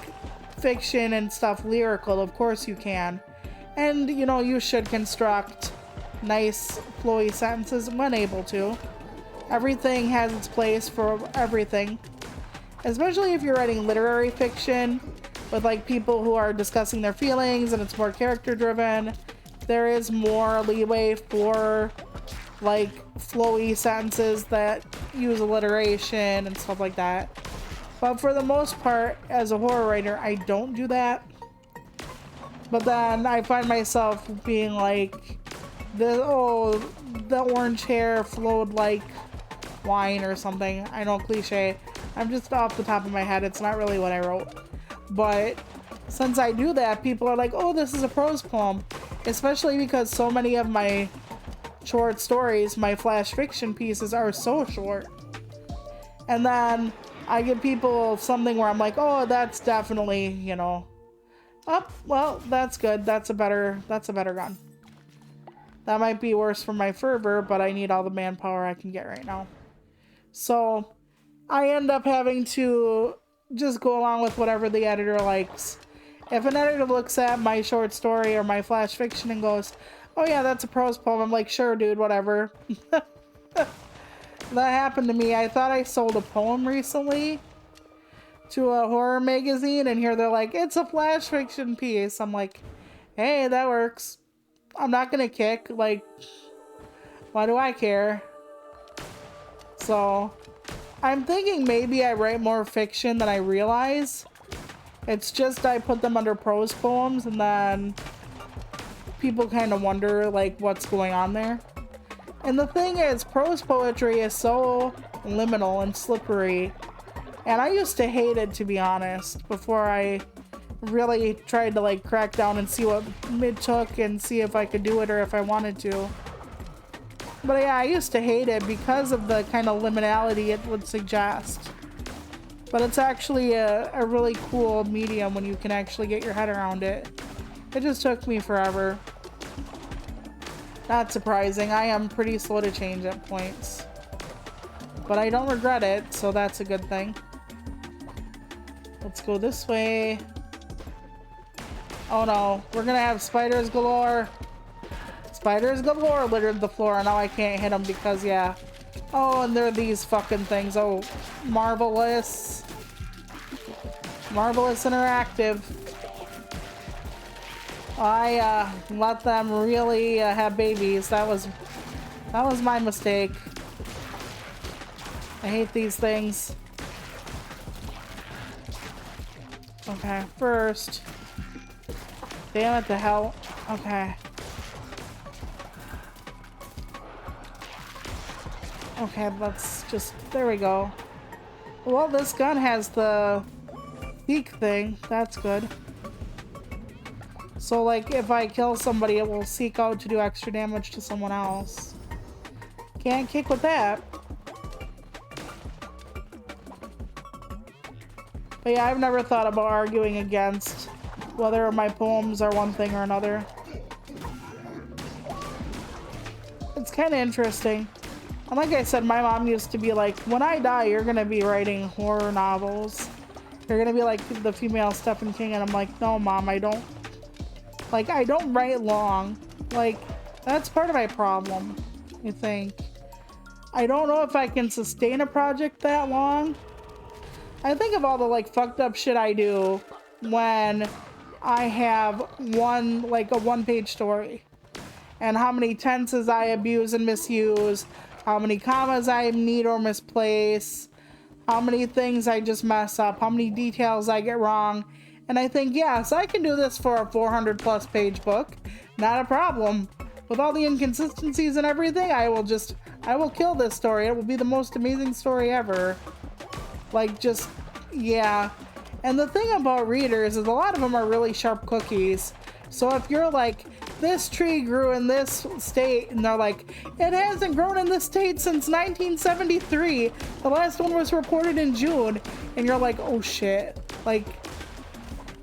S1: fiction and stuff lyrical, of course you can. And, you know, you should construct nice, flowy sentences when able to. Everything has its place for everything. Especially if you're writing literary fiction with like people who are discussing their feelings and it's more character driven. There is more leeway for like flowy sentences that use alliteration and stuff like that. But for the most part, as a horror writer, I don't do that. But then I find myself being like, the orange hair flowed like wine or something. I know, cliche. I'm just off the top of my head. It's not really what I wrote. But since I do that, people are like, oh, this is a prose poem. Especially because so many of my short stories, my flash fiction pieces are so short. And then I give people something where I'm like, oh, that's definitely, you know, oh, well, that's good. That's a better gun. That might be worse for my fervor, but I need all the manpower I can get right now. So I end up having to just go along with whatever the editor likes. If an editor looks at my short story or my flash fiction and goes, oh yeah, that's a prose poem, I'm like, sure, dude, whatever. That happened to me. I thought I sold a poem recently to a horror magazine, and here they're like, it's a flash fiction piece. I'm like, hey, that works. I'm not gonna kick. Like, why do I care? So I'm thinking maybe I write more fiction than I realize. It's just I put them under prose poems, and then people kind of wonder like what's going on there. And the thing is, prose poetry is so liminal and slippery, and I used to hate it, to be honest, before I really tried to like crack down and see what it took and see if I could do it or if I wanted to. But yeah, I used to hate it because of the kind of liminality it would suggest. But it's actually a really cool medium when you can actually get your head around it. It just took me forever. Not surprising. I am pretty slow to change at points. But I don't regret it, so that's a good thing. Let's go this way. Oh no, we're gonna have spiders galore. Spiders galore littered the floor, and now I can't hit them because, yeah. Oh, and there are these fucking things. Oh, marvelous. Marvelous Interactive. I let them really have babies. That was my mistake. I hate these things. Okay, first. Damn it to hell. Okay. Okay, let's just, there we go. Well, this gun has the peak thing. That's good. So, like, if I kill somebody, it will seek out to do extra damage to someone else. Can't kick with that. But yeah, I've never thought about arguing against whether my poems are one thing or another. It's kind of interesting. And like I said, my mom used to be like, when I die, you're going to be writing horror novels. You're going to be like the female Stephen King. And I'm like, no, Mom, I don't. Like, I don't write long. Like, that's part of my problem, I think. I don't know if I can sustain a project that long. I think of all the, like, fucked up shit I do when I have a one-page story. And how many tenses I abuse and misuse. How many commas I need or misplace. How many things I just mess up. How many details I get wrong. And I think, yes, I can do this for a 400+ page book. Not a problem. With all the inconsistencies and everything, I will kill this story. It will be the most amazing story ever. Like, just, yeah. And the thing about readers is a lot of them are really sharp cookies. So if you're like, this tree grew in this state, and they're like, it hasn't grown in this state since 1973. The last one was reported in June. And you're like, oh shit. Like,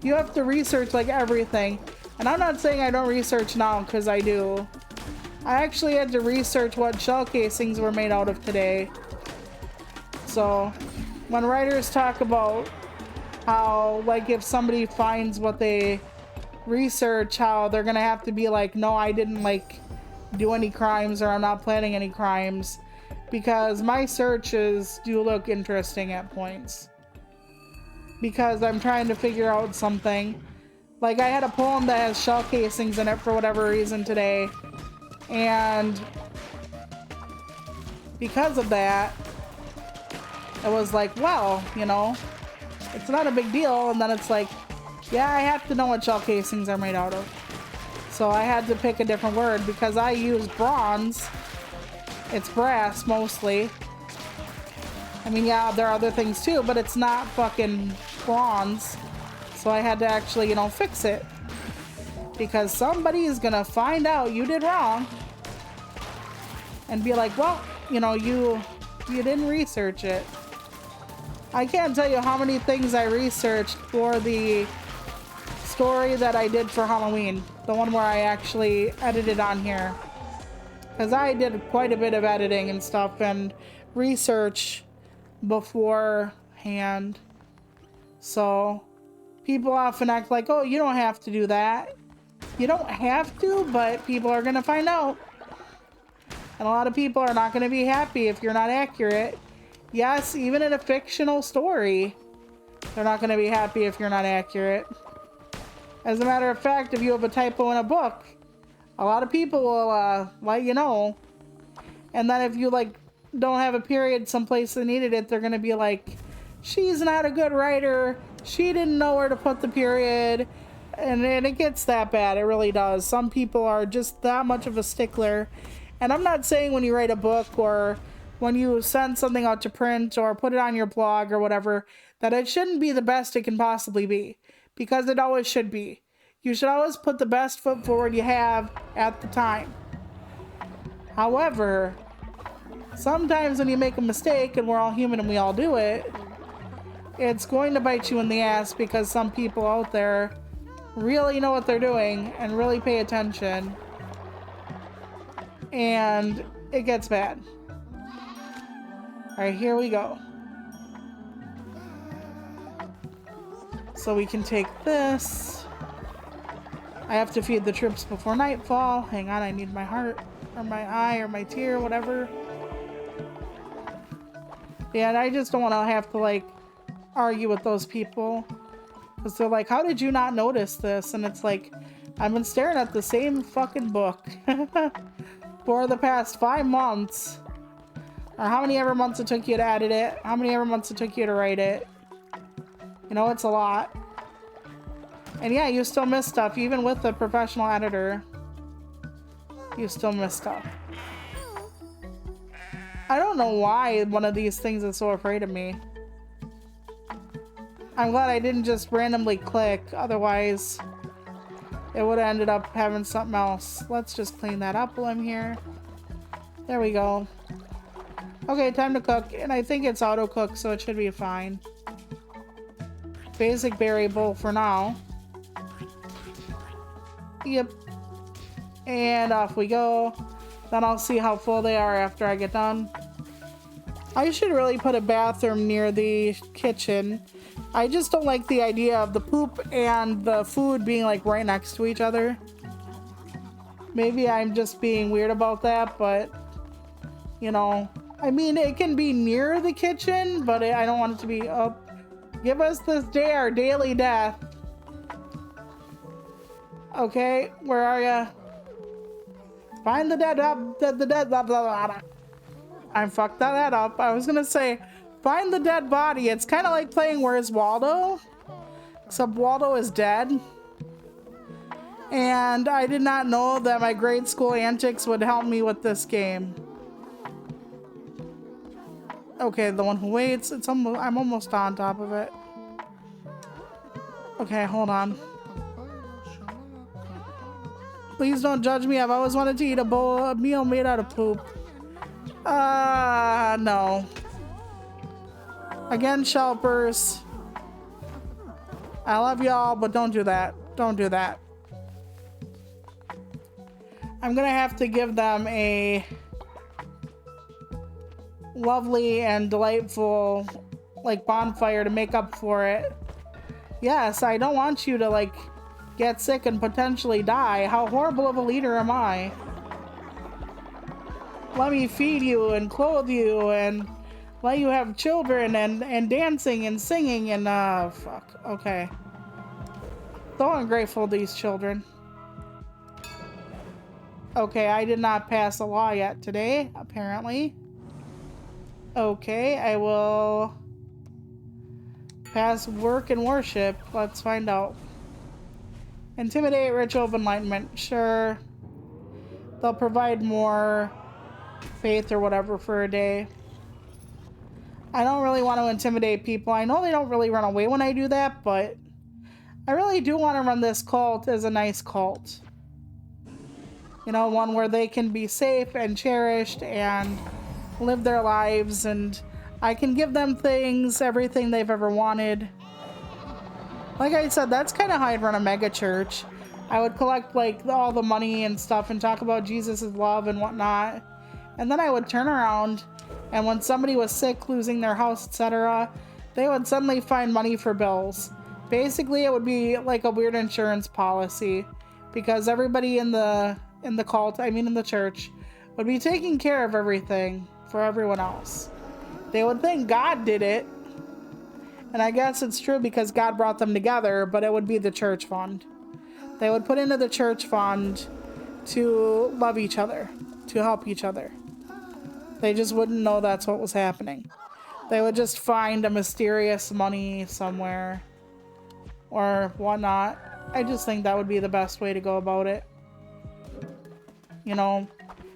S1: you have to research like everything. And I'm not saying I don't research now, because I do. I actually had to research what shell casings were made out of today. So when writers talk about how, like, if somebody finds what they research, how they're gonna have to be like, no, I didn't like do any crimes, or I'm not planning any crimes, because my searches do look interesting at points. Because I'm trying to figure out something. Like, I had a poem that has shell casings in it for whatever reason today. And because of that, it was like, well, you know, it's not a big deal. And then it's like, yeah, I have to know what shell casings are made out of. So I had to pick a different word because I use bronze. It's brass mostly. I mean, yeah, there are other things too, but it's not fucking bronze. So I had to actually, you know, fix it. Because somebody is gonna find out you did wrong. and be like, well, you know, you didn't research it. I can't tell you how many things I researched for the story that I did for Halloween. The one where I actually edited on here. Because I did quite a bit of editing and stuff and research beforehand. So people often act like, oh, you don't have to do that. You don't have to, but people are going to find out. And a lot of people are not going to be happy if you're not accurate. Yes, even in a fictional story, they're not going to be happy if you're not accurate. As a matter of fact, if you have a typo in a book, a lot of people will let you know. And then if you like don't have a period someplace that needed it, they're going to be like, she's not a good writer. She didn't know where to put the period. And it gets that bad. It really does. Some people are just that much of a stickler. And I'm not saying when you write a book or when you send something out to print or put it on your blog or whatever, that it shouldn't be the best it can possibly be. Because it always should be. You should always put the best foot forward you have at the time. However, sometimes when you make a mistake, and we're all human and we all do it, it's going to bite you in the ass because some people out there really know what they're doing and really pay attention. And it gets bad. Alright, here we go. So we can take this. I have to feed the troops before nightfall. Hang on, I need my heart, or my eye, or my tear, whatever. Yeah, and I just don't want to have to, like, argue with those people. Because they're like, how did you not notice this? And it's like, I've been staring at the same fucking book for the past 5 months. Or how many ever months it took you to edit it. How many ever months it took you to write it. You know, it's a lot. And yeah, you still miss stuff. Even with a professional editor, you still miss stuff. I don't know why one of these things is so afraid of me. I'm glad I didn't just randomly click. Otherwise, it would have ended up having something else. Let's just clean that up while I'm here. There we go. Okay, time to cook. And I think it's auto cook, so it should be fine. Basic berry bowl for now. Yep. And off we go. Then I'll see how full they are after I get done. I should really put a bathroom near the kitchen. I just don't like the idea of the poop and the food being like right next to each other. Maybe I'm just being weird about that, but you know, I mean, it can be near the kitchen, but I don't want it to be up. Give us this day our daily death. Okay, where are ya? Find the dead, the dead, blah, blah, blah. I fucked that up. I was gonna say, find the dead body. It's kind of like playing Where's Waldo? Except Waldo is dead. And I did not know that my grade school antics would help me with this game. Okay, the one who waits. I'm almost on top of it. Okay, hold on. Please don't judge me. I've always wanted to eat a meal made out of poop. No. Again, shelpers. I love y'all, but don't do that. Don't do that. I'm gonna have to give them a lovely and delightful, like, bonfire to make up for it. Yes, I don't want you to, like, get sick and potentially die. How horrible of a leader am I? Let me feed you and clothe you and let you have children and dancing and singing and fuck. Okay. So ungrateful, these children. Okay, I did not pass a law yet today, apparently. Okay, I will pass work and worship. Let's find out. Intimidate, ritual of enlightenment. Sure. They'll provide more faith or whatever for a day. I don't really want to intimidate people. I know they don't really run away when I do that, but I really do want to run this cult as a nice cult. You know, one where they can be safe and cherished and live their lives, and I can give them things, everything they've ever wanted. Like I said, that's kind of how I'd run a mega church. I would collect like all the money and stuff and talk about Jesus' love and whatnot. And then I would turn around, and when somebody was sick, losing their house, etc., they would suddenly find money for bills. Basically, it would be like a weird insurance policy, because everybody in the cult, I mean in the church, would be taking care of everything for everyone else. They would think God did it, and I guess it's true because God brought them together, but it would be the church fund. They would put into the church fund to love each other, to help each other. They just wouldn't know that's what was happening. They would just find a mysterious money somewhere or whatnot. I just think that would be the best way to go about it. You know,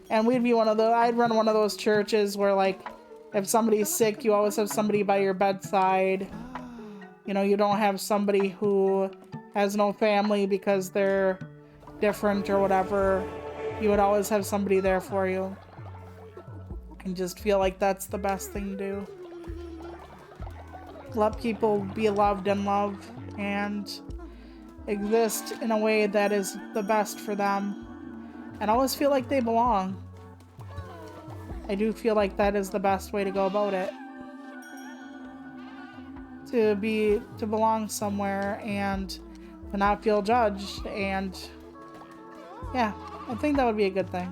S1: and we'd be I'd run one of those churches where, like, if somebody's sick, you always have somebody by your bedside. You know, you don't have somebody who has no family because they're different or whatever. You would always have somebody there for you. And just feel like that's the best thing to do. Let people be loved and love and exist in a way that is the best for them. And always feel like they belong. I do feel like that is the best way to go about it. To belong somewhere and to not feel judged, and yeah, I think that would be a good thing.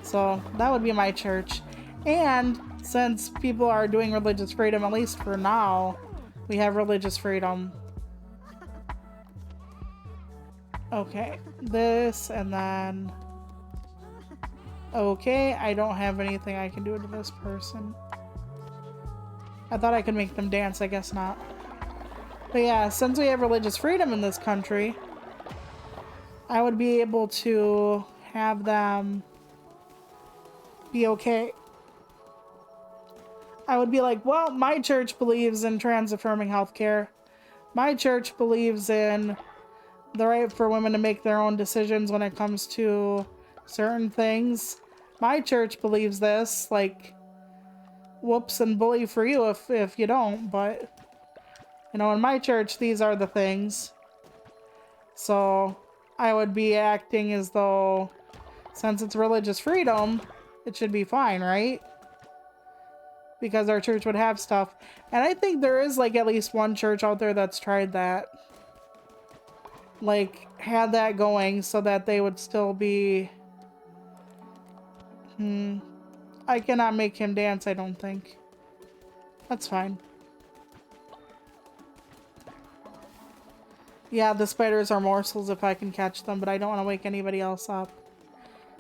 S1: So that would be my church. And since people are doing religious freedom, at least for now, we have religious freedom. Okay, this, and then okay, I don't have anything I can do to this person. I thought I could make them dance, I guess not. But yeah, since we have religious freedom in this country, I would be able to have them be okay. I would be like, well, my church believes in trans-affirming healthcare. My church believes in the right for women to make their own decisions when it comes to certain things. My church believes this, like, whoops and bully for you if you don't, but you know, in my church, these are the things. So I would be acting as though, since it's religious freedom, it should be fine, right? Because our church would have stuff. And I think there is like at least one church out there that's tried that. Like, had that going so that they would still be... I cannot make him dance, I don't think. That's fine. Yeah, the spiders are morsels if I can catch them, but I don't want to wake anybody else up.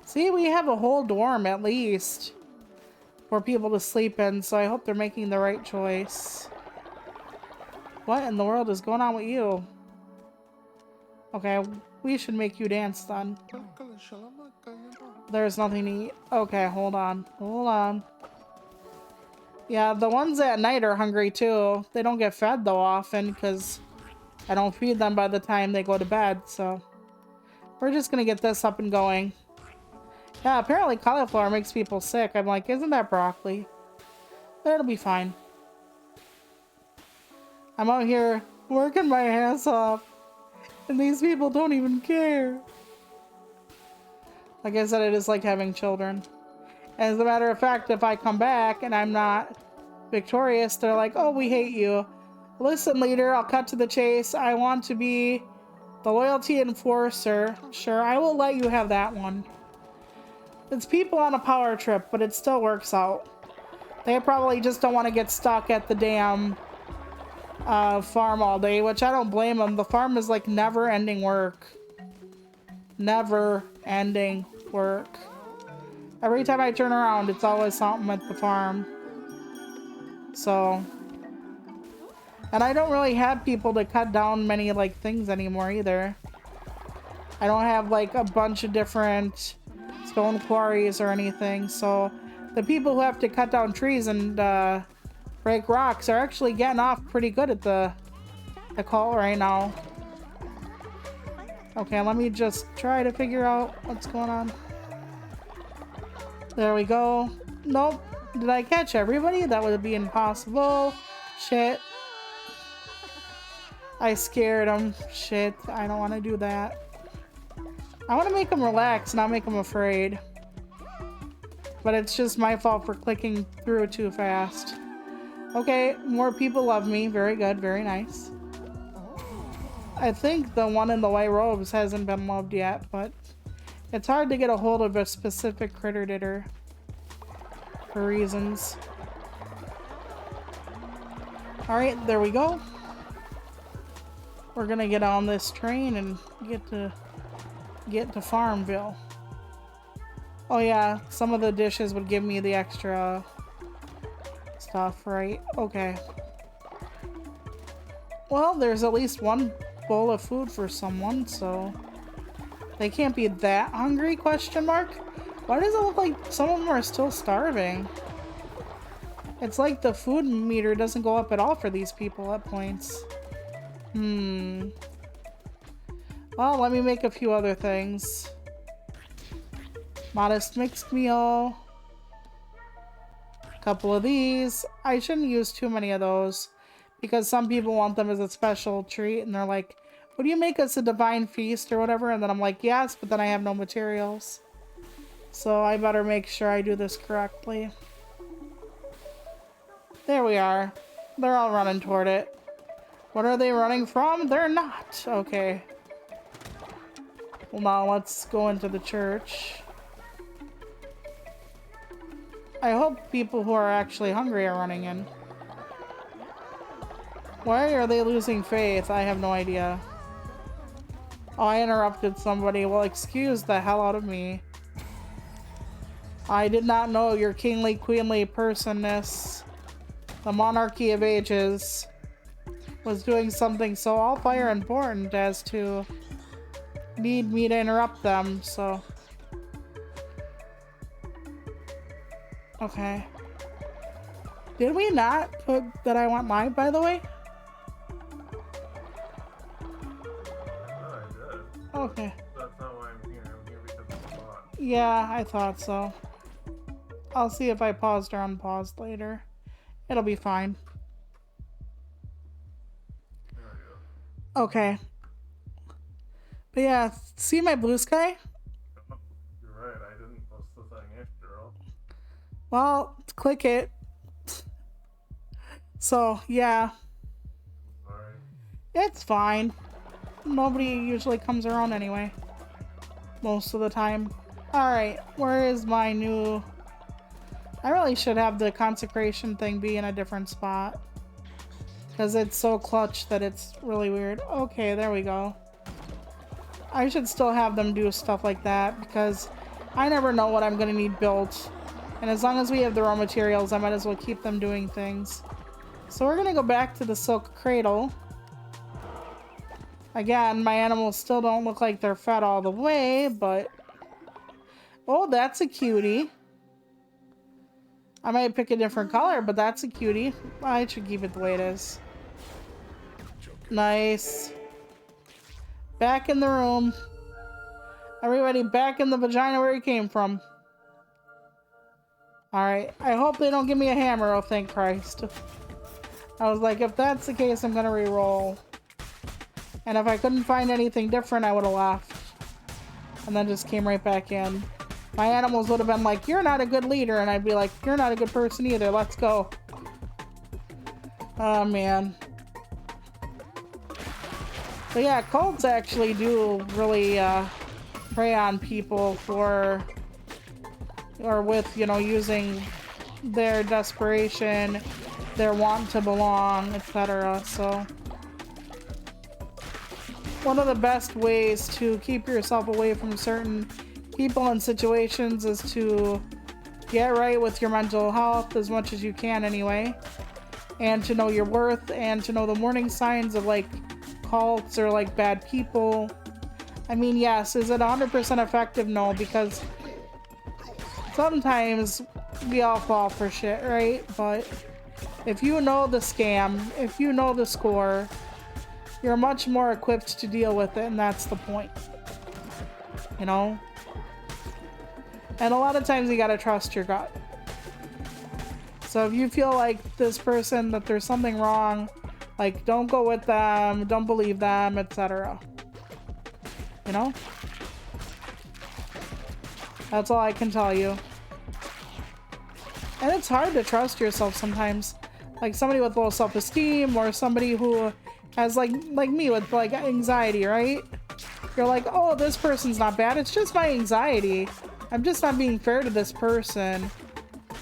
S1: See, we have a whole dorm at least for people to sleep in, so I hope they're making the right choice. What in the world is going on with you? Okay, we should make you dance then. There's nothing to eat. Okay, hold on. Hold on. Yeah, the ones at night are hungry too. They don't get fed though often because I don't feed them by the time they go to bed, so we're just gonna get this up and going. Yeah, apparently cauliflower makes people sick. I'm like, isn't that broccoli? But it'll be fine. I'm out here working my ass off, and these people don't even care. Like I said, I just like having children. As a matter of fact, if I come back and I'm not victorious, they're like, oh, we hate you. Listen, leader, I'll cut to the chase. I want to be the loyalty enforcer. Sure, I will let you have that one. It's people on a power trip, but it still works out. They probably just don't want to get stuck at the damn farm all day, which I don't blame them. The farm is like never-ending work. Never-ending work. Every time I turn around, it's always something at the farm. So... And I don't really have people to cut down many, like, things anymore, either. I don't have, like, a bunch of different stone quarries or anything, so... The people who have to cut down trees and, break rocks are actually getting off pretty good at the call right now. Okay, let me just try to figure out what's going on. There we go. Nope. Did I catch everybody? That would be impossible. Shit. I scared them. Shit. I don't want to do that. I want to make them relax, not make them afraid. But it's just my fault for clicking through too fast. Okay, more people love me. Very good. Very nice. I think the one in the white robes hasn't been loved yet, but it's hard to get a hold of a specific critter ditter for reasons. Alright, there we go. We're gonna get on this train and get to Farmville. Oh yeah, some of the dishes would give me the extra stuff, right? Okay. Well, there's at least one bowl of food for someone, so they can't be that hungry, question mark? Why does it look like some of them are still starving? It's like the food meter doesn't go up at all for these people at points. Well, let me make a few other things. Modest mixed meal. A couple of these. I shouldn't use too many of those because some people want them as a special treat and they're like, would you make us a divine feast or whatever? And then I'm like, yes, but then I have no materials. So I better make sure I do this correctly. There we are. They're all running toward it. What are they running from? They're not. Okay. Well, now let's go into the church. I hope people who are actually hungry are running in. Why are they losing faith? I have no idea. Oh, I interrupted somebody. Well, excuse the hell out of me. I did not know your kingly, queenly personness, the monarchy of ages, was doing something so all-fire important as to need me to interrupt them, so... Okay. Did we not put that I went live, by the way? Okay.
S2: That's not why I'm here. I'm here because of the bot.
S1: Yeah, I thought so. I'll see if I paused or unpaused later. It'll be fine.
S2: There we go.
S1: Okay. But yeah, see my blue sky?
S2: You're right. I didn't post the thing after all.
S1: Well, click it. So, yeah.
S2: Sorry.
S1: It's fine. Nobody usually comes around anyway. Most of the time. Alright, where is my new... I really should have the consecration thing be in a different spot. Because it's so clutch that it's really weird. Okay, there we go. I should still have them do stuff like that because I never know what I'm going to need built. And as long as we have the raw materials, I might as well keep them doing things. So we're going to go back to the silk cradle. Again, my animals still don't look like they're fed all the way, but... Oh, that's a cutie. I might pick a different color, but that's a cutie. I should keep it the way it is. Nice. Back in the room. Everybody back in the vagina where it came from. Alright, I hope they don't give me a hammer, oh thank Christ. I was like, if that's the case, I'm gonna re-roll. And if I couldn't find anything different, I would have left. And then just came right back in. My animals would have been like, you're not a good leader. And I'd be like, you're not a good person either. Let's go. Oh, man. But yeah, cults actually do really prey on people for... or with, you know, using their desperation, their want to belong, etc. So... one of the best ways to keep yourself away from certain people and situations is to get right with your mental health as much as you can anyway, and to know your worth and to know the warning signs of like cults or like bad people. I mean, yes, is it 100% effective? No, because sometimes we all fall for shit, right? But if you know the scam, if you know the score, you're much more equipped to deal with it, and that's the point. You know? And a lot of times you gotta trust your gut. So if you feel like this person, that there's something wrong, like, don't go with them, don't believe them, etc. You know? That's all I can tell you. And it's hard to trust yourself sometimes. Like somebody with low self-esteem, or somebody who has like me with like anxiety, right? You're like, oh, this person's not bad, it's just my anxiety. I'm just not being fair to this person.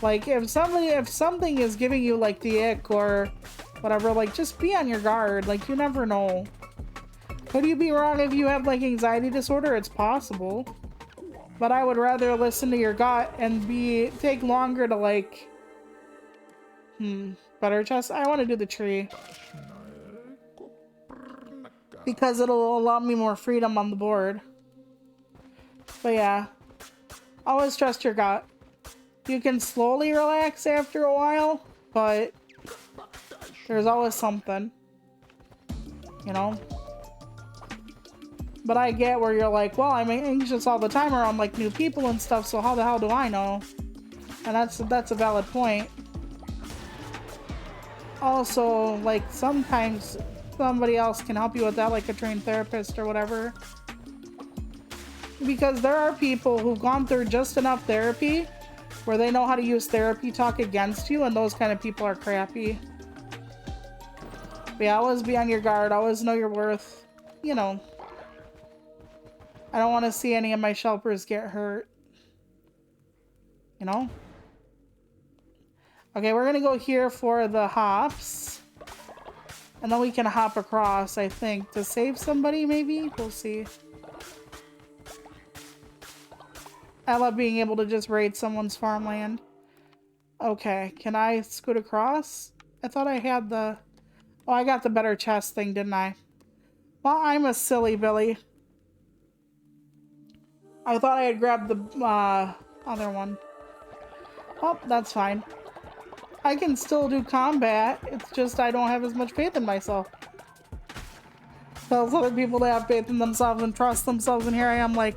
S1: Like if something is giving you like the ick or whatever, like just be on your guard. Like you never know. Could you be wrong if you have like anxiety disorder? It's possible. But I would rather listen to your gut and take longer to like better chest. I want to do the tree because it'll allow me more freedom on the board. But yeah, always trust your gut. You can slowly relax after a while, but there's always something, you know? But I get where you're like, well, I'm anxious all the time around like new people and stuff, so how the hell do I know? And that's a valid point. Also, like sometimes somebody else can help you with that, like a trained therapist or whatever. Because there are people who've gone through just enough therapy where they know how to use therapy talk against you, and those kind of people are crappy. But yeah, always be on your guard, always know your worth, you know. I don't want to see any of my shelpers get hurt. You know? Okay, we're gonna go here for the hops. And then we can hop across, I think, to save somebody, maybe? We'll see. I love being able to just raid someone's farmland. Okay, can I scoot across? I thought I had the... Oh, I got the better chest thing, didn't I? Well, I'm a silly Billy. I thought I had grabbed the other one. Oh, that's fine. I can still do combat. It's just I don't have as much faith in myself. Those other people that have faith in themselves and trust themselves, and here I am like,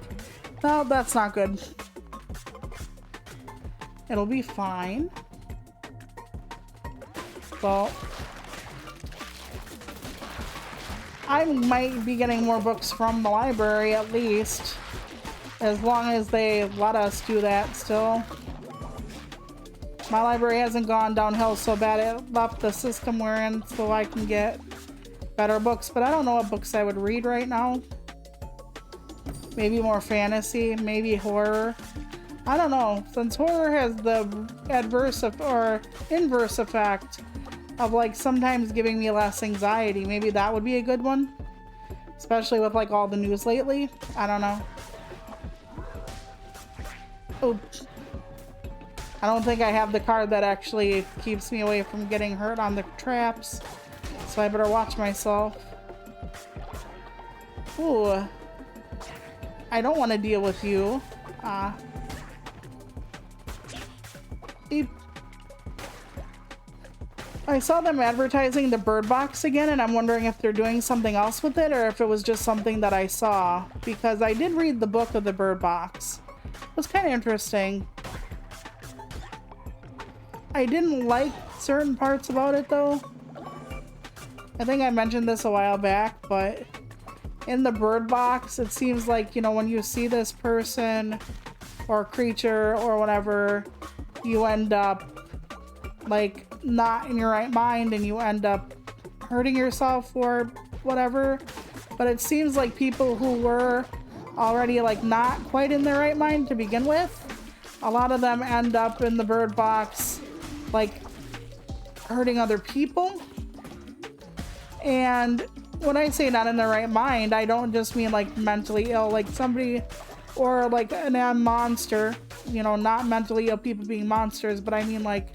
S1: no, that's not good. It'll be fine. Well, I might be getting more books from the library at least. As long as they let us do that still. My library hasn't gone downhill so bad it left the system we're in so I can get better books. But I don't know what books I would read right now. Maybe more fantasy, maybe horror. I don't know. Since horror has the adverse or inverse effect of like sometimes giving me less anxiety, maybe that would be a good one. Especially with like all the news lately. I don't know. Oops. I don't think I have the card that actually keeps me away from getting hurt on the traps. So I better watch myself. Ooh. I don't want to deal with you. Eep. I saw them advertising the bird box again, and I'm wondering if they're doing something else with it or if it was just something that I saw. Because I did read the book of the bird box. It was kind of interesting. I didn't like certain parts about it though. I think I mentioned this a while back, but in the bird box, it seems like, you know, when you see this person or creature or whatever, you end up like not in your right mind and you end up hurting yourself or whatever. But it seems like people who were already like not quite in their right mind to begin with, a lot of them end up in the bird box like hurting other people. And when I say not in the right mind, I don't just mean like mentally ill, like somebody or like a monster, you know, not mentally ill people being monsters, but I mean like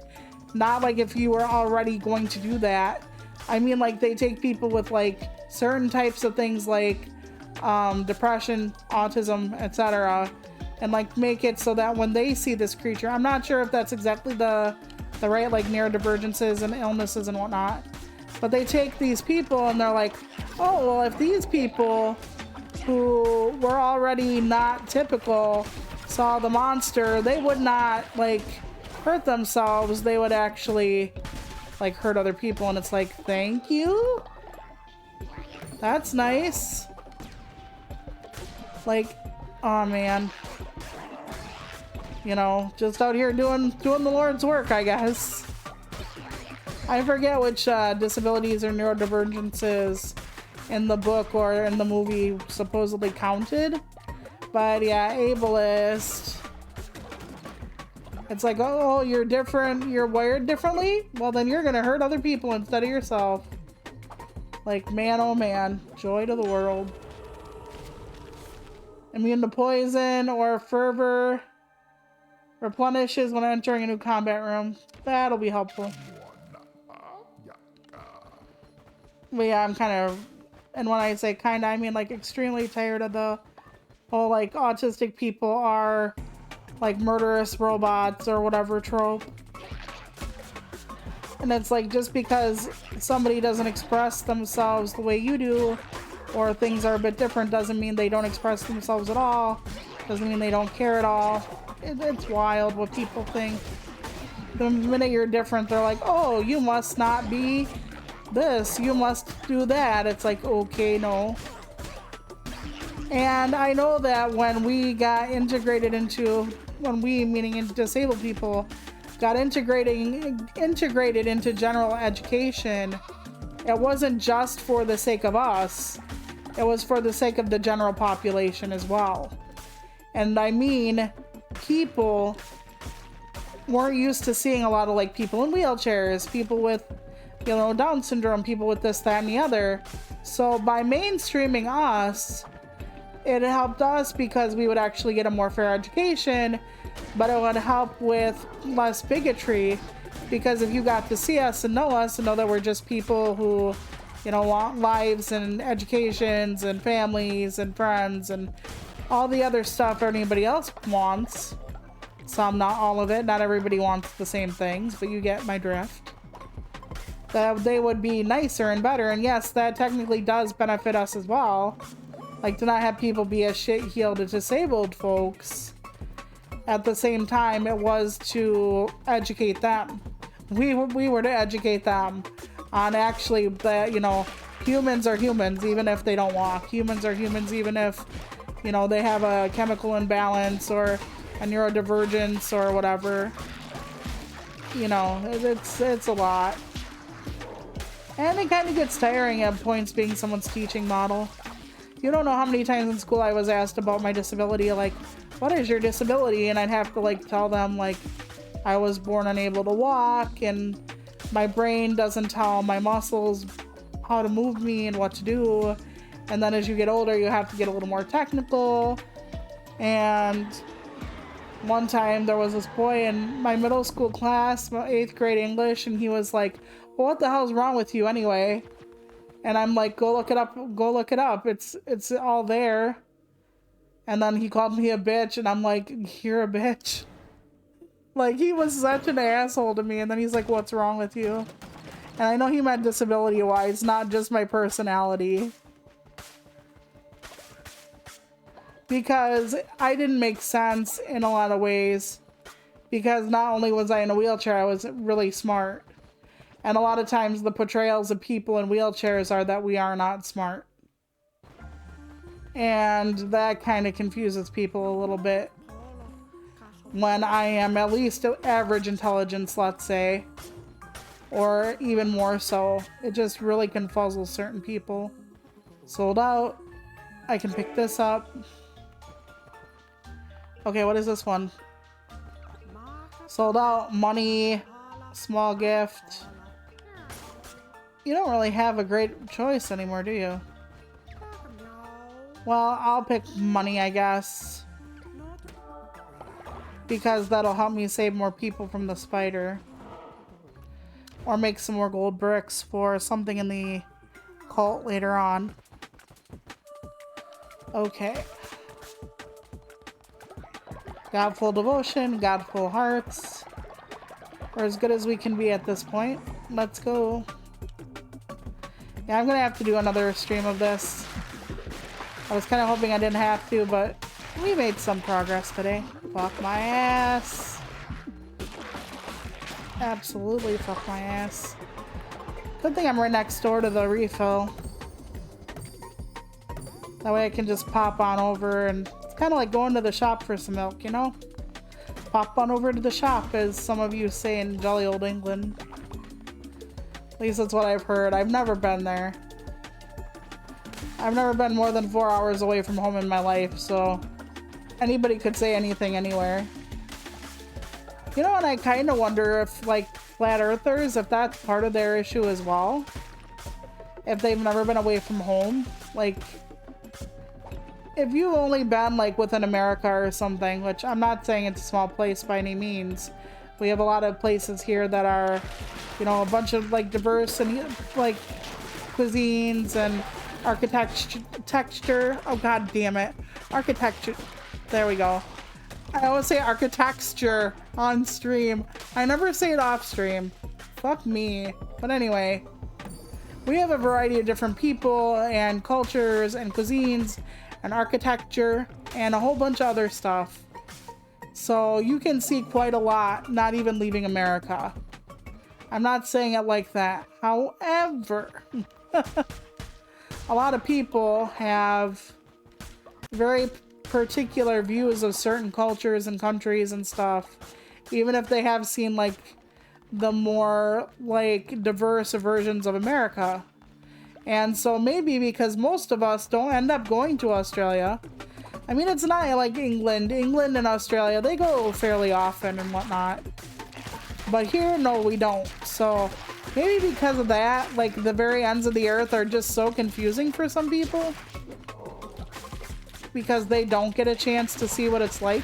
S1: not like if you were already going to do that. I mean like they take people with like certain types of things like depression, autism, etc., and like make it so that when they see this creature, I'm not sure if that's exactly the right like neurodivergences and illnesses and whatnot, But they take these people and they're like, oh, well, if these people who were already not typical saw the monster, they would not like hurt themselves. They would actually like hurt other people. And it's like, thank you. That's nice. Like, oh man. You know, just out here doing the Lord's work, I guess. I forget which disabilities or neurodivergences in the book or in the movie supposedly counted. But yeah, ableist. It's like, oh, you're different, you're wired differently? Well, then you're gonna hurt other people instead of yourself. Like, man, oh man, joy to the world. Immune to poison or fervor. Replenishes when entering a new combat room. That'll be helpful. But yeah, I'm kind of, and when I say kind of, I mean like extremely tired of the whole like autistic people are like murderous robots or whatever trope. And it's like, just because somebody doesn't express themselves the way you do, or things are a bit different, doesn't mean they don't express themselves at all. Doesn't mean they don't care at all. It's wild what people think. The minute you're different, they're like, oh, you must not be this, you must do that. It's like, okay, no. And I know that when we got integrated into, when we, meaning disabled people, got integrated into general education, it wasn't just for the sake of us, it was for the sake of the general population as well. And I mean, people weren't used to seeing a lot of like people in wheelchairs, people with, you know, Down syndrome, people with this, that, and the other. So by mainstreaming us, it helped us because we would actually get a more fair education, but it would help with less bigotry, because if you got to see us and know that we're just people who, you know, want lives and educations and families and friends and all the other stuff anybody else wants. Some, not all of it. Not everybody wants the same things, but you get my drift. That they would be nicer and better. And yes, that technically does benefit us as well. Like, to not have people be a shit-heel to disabled folks. At the same time, it was to educate them. We were to educate them on actually that, you know, humans are humans even if they don't walk. Humans are humans even if, you know, they have a chemical imbalance or a neurodivergence or whatever. You know, it's a lot. And it kind of gets tiring at points being someone's teaching model. You don't know how many times in school I was asked about my disability, like, what is your disability? And I'd have to like tell them like I was born unable to walk and my brain doesn't tell my muscles how to move me and what to do. And then as you get older, you have to get a little more technical. And one time there was this boy in my middle school class, my 8th grade English, and he was like, well, what the hell's wrong with you anyway? And I'm like, go look it up. It's all there. And then he called me a bitch, and I'm like, you're a bitch. Like, he was such an asshole to me. And then he's like, what's wrong with you? And I know he meant disability-wise, not just my personality. Because I didn't make sense in a lot of ways. Because not only was I in a wheelchair, I was really smart. And a lot of times the portrayals of people in wheelchairs are that we are not smart. And that kind of confuses people a little bit. When I am at least average intelligence, let's say. Or even more so. It just really confuzzles certain people. Sold out. I can pick this up. Okay, what is this one? Sold out. Money. Small gift. You don't really have a great choice anymore, do you? Well, I'll pick money, I guess. Because that'll help me save more people from the spider. Or make some more gold bricks for something in the cult later on. Okay. Godful devotion, godful hearts. We're as good as we can be at this point. Let's go. Yeah, I'm gonna have to do another stream of this. I was kind of hoping I didn't have to, but we made some progress today. Fuck my ass. Absolutely fuck my ass. Good thing I'm right next door to the refill. That way I can just pop on over, and it's kind of like going to the shop for some milk, you know? Pop on over to the shop, as some of you say in jolly old England. At least that's what I've heard. I've never been there. I've never been more than 4 hours away from home in my life, so anybody could say anything anywhere. You know, and I kind of wonder if, like, flat earthers, if that's part of their issue as well. If they've never been away from home. Like, if you've only been, like, within America or something, which I'm not saying it's a small place by any means. We have a lot of places here that are, you know, a bunch of, like, diverse and, like, cuisines and architecture. Oh, god damn it. Architecture. There we go. I always say architecture on stream. I never say it off stream. Fuck me. But anyway, we have a variety of different people and cultures and cuisines and architecture and a whole bunch of other stuff. So you can see quite a lot, not even leaving America. I'm not saying it like that. However, a lot of people have very particular views of certain cultures and countries and stuff, even if they have seen, like, the more, like, diverse versions of America. And so maybe because most of us don't end up going to Australia. I mean, it's not like England and Australia, they go fairly often and whatnot, but here, no, we don't. So maybe because of that, like, the very ends of the earth are just so confusing for some people, because they don't get a chance to see what it's like.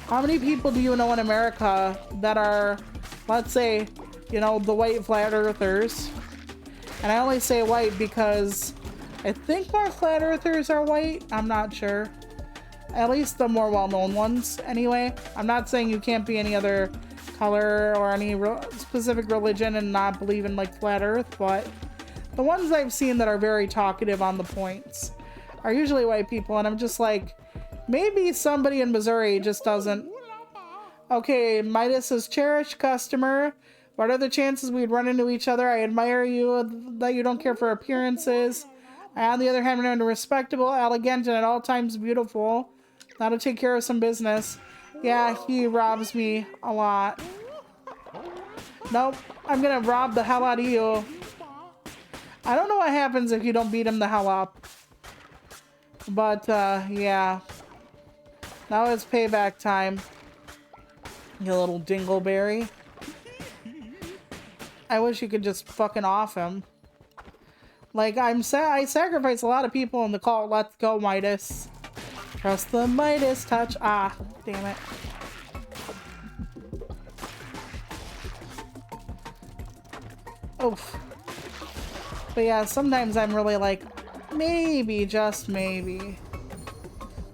S1: How many people do you know in America that are, let's say, you know, the white flat earthers? And I only say white because I think more flat earthers are white. I'm not sure. At least the more well-known ones, anyway. I'm not saying you can't be any other color or any specific religion and not believe in, like, flat earth, but the ones I've seen that are very talkative on the points are usually white people, and I'm just like, maybe somebody in Missouri just doesn't. Okay, Midas is cherished customer. What are the chances we'd run into each other? I admire you, that you don't care for appearances. I, on the other hand, am respectable, elegant, and at all times beautiful. Now to take care of some business. Yeah, he robs me a lot. Nope, I'm gonna rob the hell out of you. I don't know what happens if you don't beat him the hell up. But, yeah. Now it's payback time. You little dingleberry. I wish you could just fucking off him. Like, I sacrifice a lot of people in the cult. Let's go, Midas. Trust the Midas touch. Ah, damn it. Oof. But yeah, sometimes I'm really like, maybe, just maybe.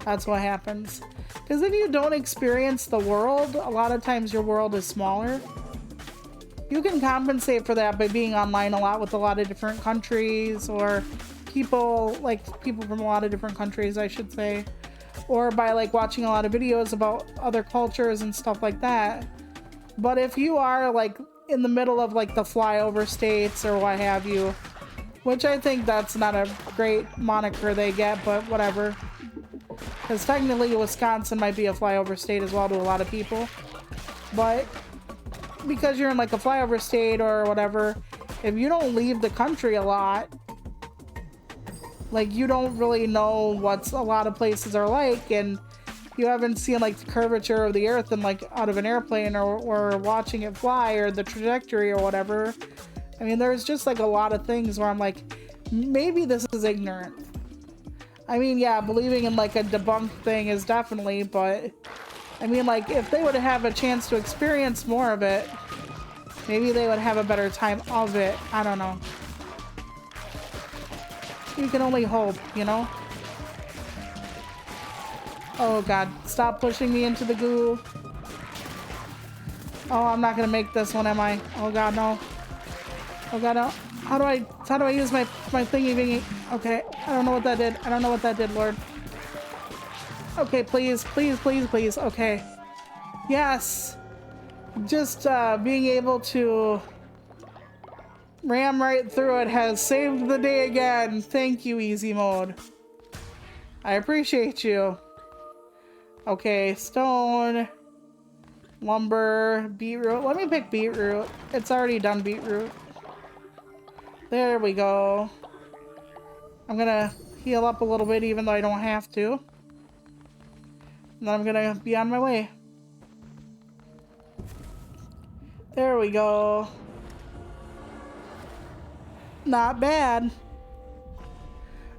S1: That's what happens. Because if you don't experience the world, a lot of times your world is smaller. You can compensate for that by being online a lot with a lot of different countries, or people, like, people from a lot of different countries, I should say. Or by, like, watching a lot of videos about other cultures and stuff like that. But if you are, like, in the middle of, like, the flyover states or what have you, which I think that's not a great moniker they get, but whatever. Because technically Wisconsin might be a flyover state as well to a lot of people. But because you're in, like, a flyover state or whatever, if you don't leave the country a lot, like, you don't really know what a lot of places are like, and you haven't seen, like, the curvature of the earth and, like, out of an airplane, or watching it fly, or the trajectory or whatever. I mean, there's just, like, a lot of things where I'm like, maybe this is ignorant. I mean, yeah, believing in, like, a debunked thing is definitely, but I mean, like, if they would have a chance to experience more of it, maybe they would have a better time of it. I don't know. You can only hope, you know? Oh god, stop pushing me into the goo. Oh, I'm not gonna make this one, am I? Oh god, no. Oh god, how do I use my thingy thingy? Okay, I don't know what that did. I don't know what that did, Lord. Okay, please, please, please, please. Okay. Yes. Just being able to ram right through it has saved the day again. Thank you, easy mode. I appreciate you. Okay, stone, lumber, beetroot. Let me pick beetroot. It's already done beetroot. There we go. I'm gonna heal up a little bit even though I don't have to. And then I'm gonna be on my way. There we go. Not bad.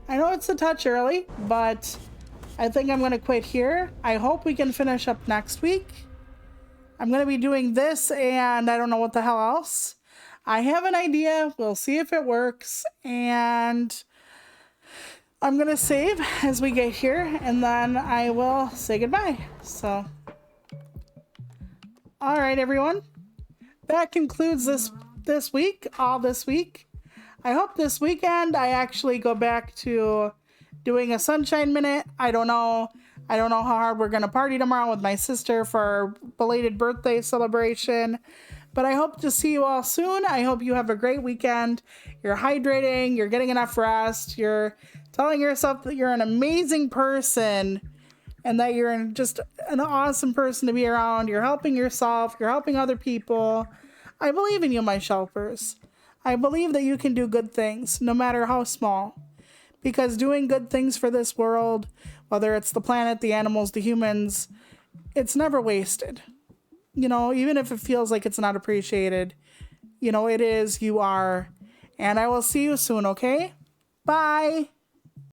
S1: I know it's a touch early, but I think I'm gonna quit here. I hope we can finish up next week. I'm gonna be doing this and I don't know what the hell else. I have an idea. We'll see if it works. And I'm gonna save as we get here and then I will say goodbye. So, all right, everyone. That concludes this week, all this week. I hope this weekend I actually go back to doing a Sunshine Minute. I don't know how hard we're going to party tomorrow with my sister for our belated birthday celebration. But I hope to see you all soon. I hope you have a great weekend. You're hydrating, you're getting enough rest, you're telling yourself that you're an amazing person and that you're just an awesome person to be around. You're helping yourself, you're helping other people. I believe in you, my shelpers. I believe that you can do good things, no matter how small. Because doing good things for this world, whether it's the planet, the animals, the humans, it's never wasted. You know, even if it feels like it's not appreciated, you know, it is, you are. And I will see you soon, okay? Bye!